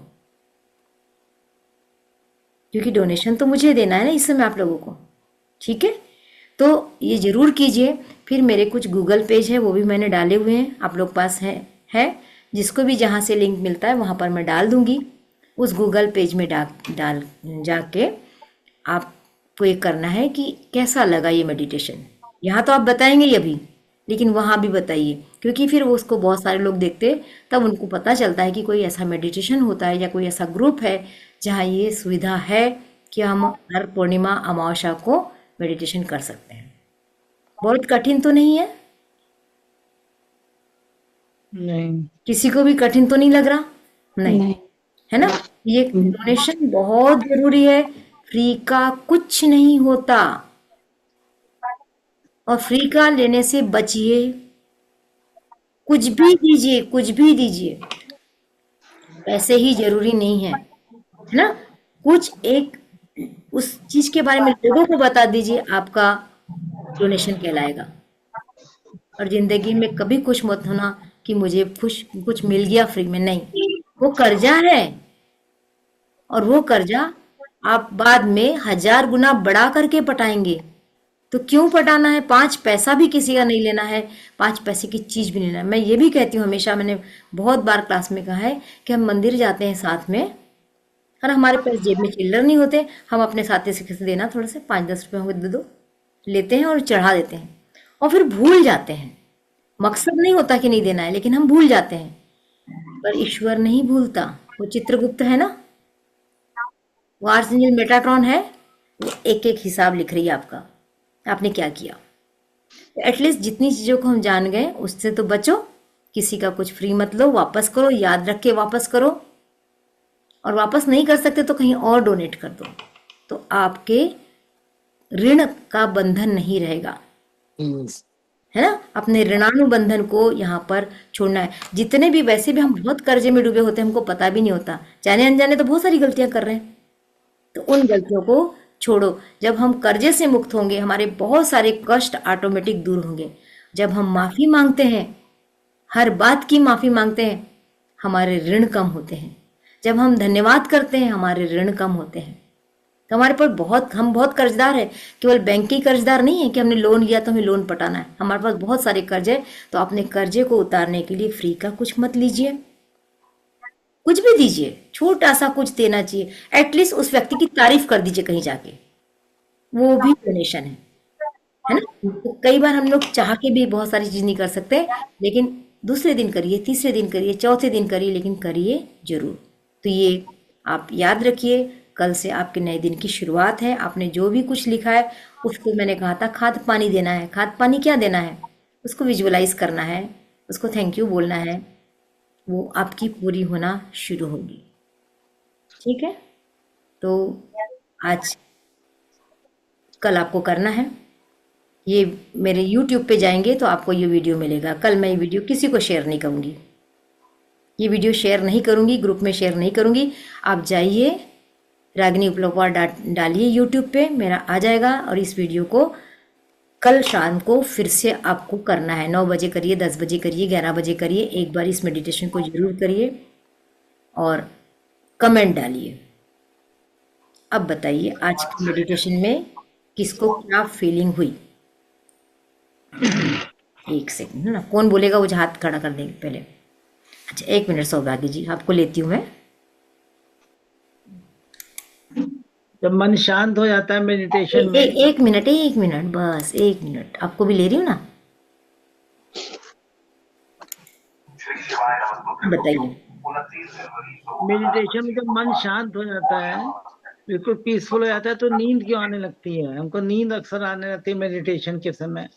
क्योंकि डोनेशन तो मुझे देना है ना इस समय आप लोगों को। ठीक है, तो ये जरूर कीजिए। फिर मेरे कुछ गूगल पेज है, वो भी मैंने डाले हुए हैं, आप लोग पास है जिसको भी जहाँ से लिंक मिलता है वहाँ पर मैं डाल दूंगी। उस गूगल पेज में डाल जाके आपको ये करना है कि कैसा लगा ये मेडिटेशन। यहाँ तो आप बताएंगे ही अभी, लेकिन वहाँ भी बताइए, क्योंकि फिर वो उसको बहुत सारे लोग देखते, तब उनको पता चलता है कि कोई ऐसा मेडिटेशन होता है या कोई ऐसा ग्रुप है जहाँ ये सुविधा है कि हम हर पूर्णिमा अमावस्या को मेडिटेशन कर सकते हैं। बहुत कठिन तो नहीं है? नहीं, किसी को भी कठिन तो नहीं लग रहा? नहीं, है ना? ये डोनेशन बहुत जरूरी है, फ्री का कुछ नहीं होता, और फ्री का लेने से बचिए। कुछ भी दीजिए, कुछ भी दीजिए, पैसे ही जरूरी नहीं है, है ना? कुछ एक उस चीज के बारे में लोगों को बता दीजिए, आपका डोनेशन कहलाएगा। और जिंदगी में कभी खुश मत होना कि मुझे कुछ मिल गया फ्री में, नहीं, वो कर्जा है। और वो कर्जा आप बाद में 1000 गुना बढ़ा करके पटाएंगे। तो क्यों पटाना है? 5 पैसा भी किसी का नहीं लेना है, 5 पैसे की चीज भी नहीं लेना है। मैं ये भी कहती हूँ, हमेशा मैंने बहुत बार क्लास में कहा है कि हम मंदिर जाते हैं साथ में, और हमारे पास जेब में चिल्लर नहीं होते, हम अपने साथी से किसी देना, थोड़े से 5-10 रुपए होंगे दे दो, लेते हैं और चढ़ा देते हैं, और फिर भूल जाते हैं। मकसद नहीं होता कि नहीं देना है, लेकिन हम भूल जाते हैं। पर ईश्वर नहीं भूलता। वो चित्रगुप्त है ना, वो आर्चएंजल मेटाट्रॉन है, वो एक एक हिसाब लिख रही है आपका, आपने क्या किया। एटलीस्ट जितनी चीजों को हम जान गए उससे तो बचो। किसी का कुछ फ्री मत लो, वापस करो, याद रख के वापस करो। और वापस नहीं कर सकते तो कहीं और डोनेट कर दो, तो आपके ऋण का बंधन नहीं रहेगा, है ना। अपने ऋणानुबंधन को यहाँ पर छोड़ना है। जितने भी, वैसे भी हम बहुत कर्जे में डूबे होते हैं, हमको पता भी नहीं होता, जाने अनजाने तो बहुत सारी गलतियां कर रहे हैं। तो उन गलतियों को छोड़ो। जब हम कर्जे से मुक्त होंगे, हमारे बहुत सारे कष्ट ऑटोमेटिक दूर होंगे। जब हम माफी मांगते हैं, हर बात की माफी मांगते हैं, हमारे ऋण कम होते हैं। जब हम धन्यवाद करते हैं, हमारे ऋण कम होते हैं। तो हमारे पर हम बहुत कर्जदार है। केवल बैंक के कर्जदार नहीं है कि हमने लोन लिया तो हमें लोन पटाना है। हमारे पास बहुत सारे कर्ज है। तो अपने कर्जे को उतारने के लिए फ्री का कुछ मत लीजिए, कुछ भी दीजिए, छोटा सा कुछ देना चाहिए। एटलीस्ट उस व्यक्ति की तारीफ कर दीजिए कहीं जाके, वो भी डोनेशन है ना। तो कई बार हम लोग चाह के भी बहुत सारी चीज नहीं कर सकते, लेकिन दूसरे दिन करिए, तीसरे दिन करिए, चौथे दिन करिए, लेकिन करिए जरूर। तो ये आप याद रखिए, कल से आपके नए दिन की शुरुआत है। आपने जो भी कुछ लिखा है उसको, मैंने कहा था, खाद पानी देना है। खाद पानी क्या देना है? उसको विजुअलाइज करना है, उसको थैंक यू बोलना है, वो आपकी पूरी होना शुरू होगी। ठीक है, तो आज कल आपको करना है। ये मेरे YouTube पे जाएंगे तो आपको ये वीडियो मिलेगा। कल मैं ये वीडियो किसी को शेयर नहीं करूँगी, ये वीडियो शेयर नहीं करूँगी, ग्रुप में शेयर नहीं करूँगी। आप जाइए, रागिनी उपलोकवार डालिए YouTube पे, मेरा आ जाएगा। और इस वीडियो को कल शाम को फिर से आपको करना है। 9 बजे करिए, 10 बजे करिए, 11 बजे करिए। एक बार इस मेडिटेशन को जरूर करिए और कमेंट डालिए। अब बताइए, आज की मेडिटेशन में किसको क्या फीलिंग हुई? एक सेकंड, है ना, कौन बोलेगा वो हाथ खड़ा कर देंगे पहले। अच्छा, 1 मिनट सौभाग्य जी, आपको लेती हूँ मैं। जब मन शांत हो जाता है मेडिटेशन में। एक मिनट, बस 1 मिनट, आपको भी ले रही हूँ ना। बताइए। मेडिटेशन में जब मन शांत हो जाता है, बिल्कुल पीसफुल हो जाता है, तो नींद क्यों आने लगती है? हमको नींद अक्सर आने लगती है मेडिटेशन के समय।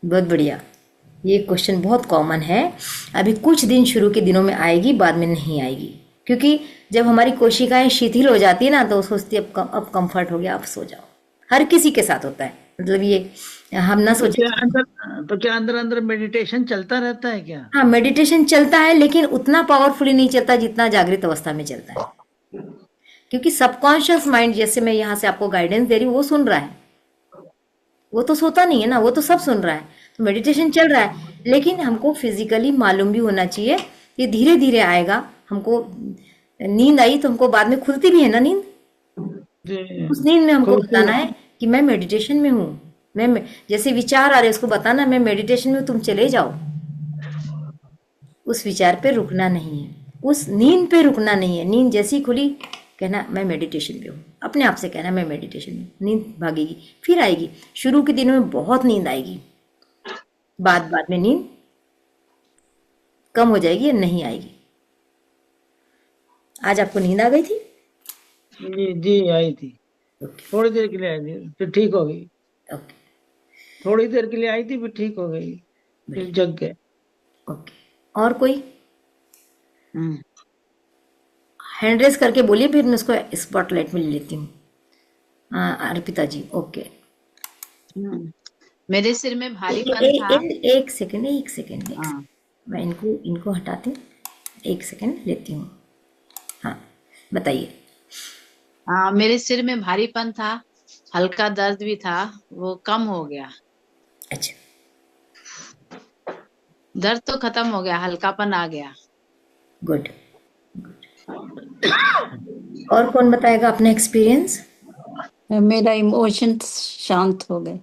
बहुत बढ़िया, ये क्वेश्चन बहुत कॉमन है। अभी कुछ दिन शुरू के दिनों में आएगी, बाद में नहीं आएगी। क्योंकि जब हमारी कोशिकाएं शिथिल हो जाती है ना, तो सोचती है अब कंफर्ट हो गया, अब सो जाओ। हर किसी के साथ होता है, मतलब ये हम ना सोचे। तो क्या अंदर अंदर मेडिटेशन चलता रहता है क्या? हाँ, मेडिटेशन चलता है, लेकिन उतना पावरफुली नहीं चलता जितना जागृत अवस्था में चलता है। क्योंकि सबकॉन्शियस माइंड, जैसे मैं यहाँ से आपको गाइडेंस दे रही हूँ, वो सुन रहा है। वो तो सोता नहीं है ना, वो तो सब सुन रहा है। तो मेडिटेशन चल रहा है, लेकिन हमको फिजिकली मालूम भी होना चाहिए। ये धीरे धीरे आएगा। हमको नींद आई तो हमको बाद में खुलती भी है ना नींद। उस नींद में हमको बताना है कि मैं मेडिटेशन में हूँ। मैं जैसे विचार आ रहे उसको बताना मैं मेडिटेशन में हूँ, तुम चले जाओ। उस विचार पे रुकना नहीं है, उस नींद पे रुकना नहीं है। नींद जैसी खुली, कहना मैं मेडिटेशन पे हूँ। अपने आप से कहना मैं मेडिटेशन में। नींद भागेगी, फिर आएगी। शुरू के दिनों में बहुत नींद आएगी, बाद में नींद कम हो जाएगी या नहीं आएगी। आज आपको नींद आ गई थी? जी आई थी। थोड़ी देर के लिए आई थी, फिर ठीक हो गई। ओके, थोड़ी देर के लिए आई थी, फिर ठीक हो गई, फिर जग गए। ओके, और कोई हैंड रेस करके बोलिए, फिर मैं उसको स्पॉटलाइट में ले लेती हूँ। अर्पिता जी, ओके। मेरे सिर में भारीपन था। एक सेकंड, मैं इनको हटाती हूँ। 1 सेकंड लेती हूँ। हाँ, बताइए। हाँ, मेरे सिर में भारीपन था, हल्का दर्द भी था, वो कम हो गया। अच्छा, दर्द तो खत्म हो गया, हल्कापन आ गया। गुड। और कौन बताएगा अपना एक्सपीरियंस? मेरा इमोशंस शांत हो गए।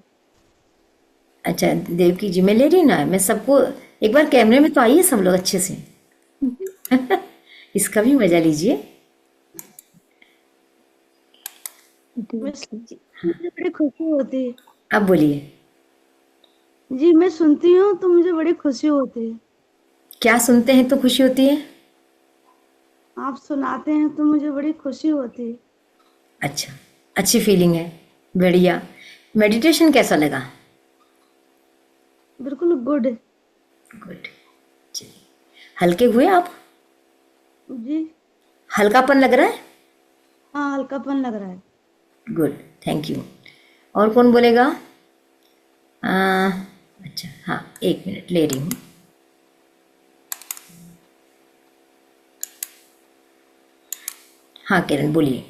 अच्छा देवकी जी, मैं ले रही ना, मैं सबको एक बार कैमरे में तो आइए सब लोग अच्छे से। इसका भी मजा लीजिए। मैं सुनती हूँ, मुझे बड़ी खुशी होती है। अब बोलिए, जी मैं सुनती हूँ तो मुझे बड़ी खुशी होती है। क्या सुनते हैं तो खुशी होती है? आप सुनाते हैं तो मुझे बड़ी खुशी होती है। अच्छा, अच्छी फीलिंग है, बढ़िया। मेडिटेशन कैसा लगा? बिल्कुल गुड। गुड। चलिए, हल्के हुए आप? जी हल्कापन लग रहा है? हाँ, हल्कापन लग रहा है। Good, thank you. और कौन बोलेगा? अच्छा हाँ, 1 मिनट ले रही हूँ। हाँ किरण बोलिए।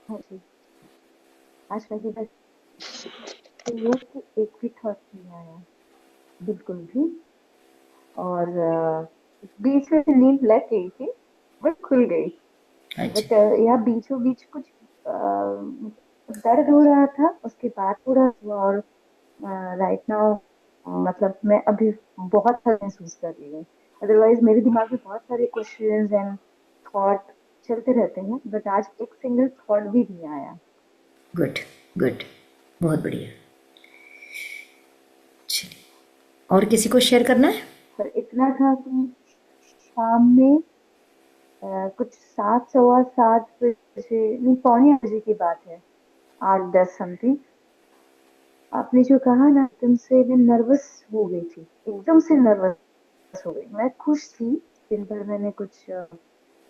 हाँ जी। आज का दिन रोज के एक भी थॉट नहीं आया, बिल्कुल भी। और बीच में नींद लग गई थी, बट खुल गई। बट अच्छा, यहाँ बीचों बीच कुछ दर्द हो रहा था, उसके बाद थोड़ा हुआ। और राइट नाउ मतलब मैं अभी बहुत हल्का महसूस कर रही हूँ। अदरवाइज मेरे दिमाग में बहुत सारे क्वेश्चंस एंड थॉट चलते रहते हैं, बट आज एक सिंगल थॉट भी नहीं आया। गुड गुड, बहुत बढ़िया। चलिए, और किसी को शेयर करना है? पर इतना था कि शाम में कुछ 7 सवा 7 बजे, नहीं पौने 8 बजे की बात है, 8-10 समथिंग। आपने जो कहा ना, एकदम से मैं नर्वस हो गई थी, एकदम से नर्वस हो गई। मैं खुश थी, दिन भर मैंने कुछ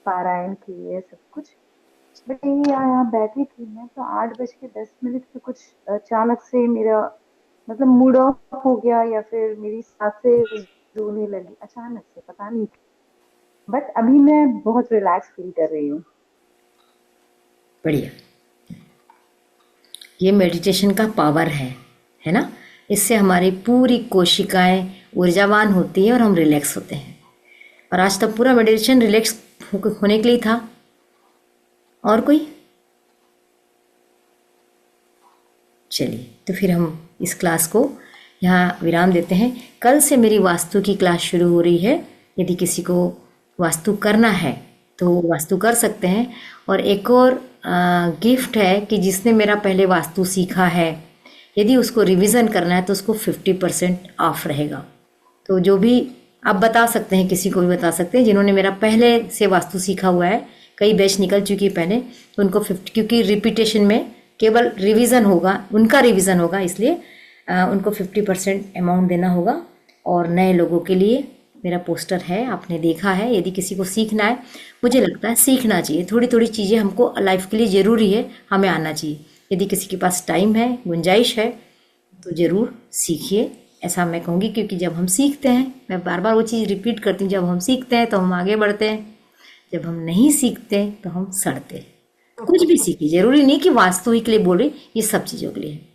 पारायण किए सब कुछ, बट यही यहाँ बैठी थी मैं तो 8:10 पे कुछ अचानक से मेरा मतलब मूड ऑफ हो गया, या फिर मेरी सांसें रोने लगी अचानक से, पता नहीं। बट अभी मैं बहुत रिलैक्स फील कर रही हूँ। बढ़िया। ये मेडिटेशन का पावर है ना? इससे हमारी पूरी कोशिकाएं ऊर्जावान होती है और हम रिलैक्स होते हैं। और आज तक पूरा मेडिटेशन रिलैक्स होने के लिए था। और कोई? चलिए, तो फिर हम इस क्लास को यहाँ विराम देते हैं। कल से मेरी वास्तु की क्लास शुरू हो रही है। यदि किसी को वास्तु करना है तो वास्तु कर सकते हैं। और एक और गिफ्ट है कि जिसने मेरा पहले वास्तु सीखा है, यदि उसको रिवीजन करना है तो उसको 50% ऑफ रहेगा। तो जो भी आप बता सकते हैं, किसी को भी बता सकते हैं जिन्होंने मेरा पहले से वास्तु सीखा हुआ है, कई बैच निकल चुकी है पहले, तो उनको 50, क्योंकि रिपीटेशन में केवल रिवीजन होगा, उनका रिवीजन होगा, इसलिए उनको 50% अमाउंट देना होगा। और नए लोगों के लिए मेरा पोस्टर है, आपने देखा है। यदि किसी को सीखना है, मुझे लगता है सीखना चाहिए, थोड़ी थोड़ी चीज़ें हमको लाइफ के लिए ज़रूरी है, हमें आना चाहिए। यदि किसी के पास टाइम है, गुंजाइश है, तो ज़रूर सीखिए, ऐसा मैं कहूँगी। क्योंकि जब हम सीखते हैं, मैं बार बार वो चीज़ रिपीट करती हूँ, जब हम सीखते हैं तो हम आगे बढ़ते हैं, जब हम नहीं सीखते तो हम सड़ते हैं। कुछ भी सीखिए, जरूरी नहीं कि वास्तु ही के लिए बोल रही, ये सब चीज़ों के लिए है।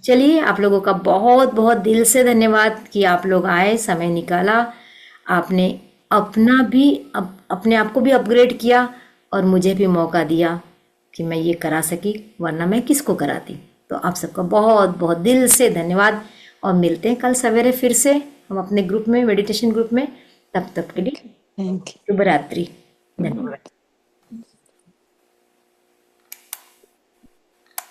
चलिए, आप लोगों का बहुत बहुत दिल से धन्यवाद कि आप लोग आए, समय निकाला, आपने अपना भी अपने आप को भी अपग्रेड किया और मुझे भी मौका दिया कि मैं ये करा सकी, वरना मैं किसको कराती। तो आप सबका बहुत बहुत दिल से धन्यवाद। और मिलते हैं कल सवेरे फिर से हम अपने ग्रुप में, मेडिटेशन ग्रुप में। तब तक के लिए थैंक यू। शुभ रात्रि। धन्यवाद।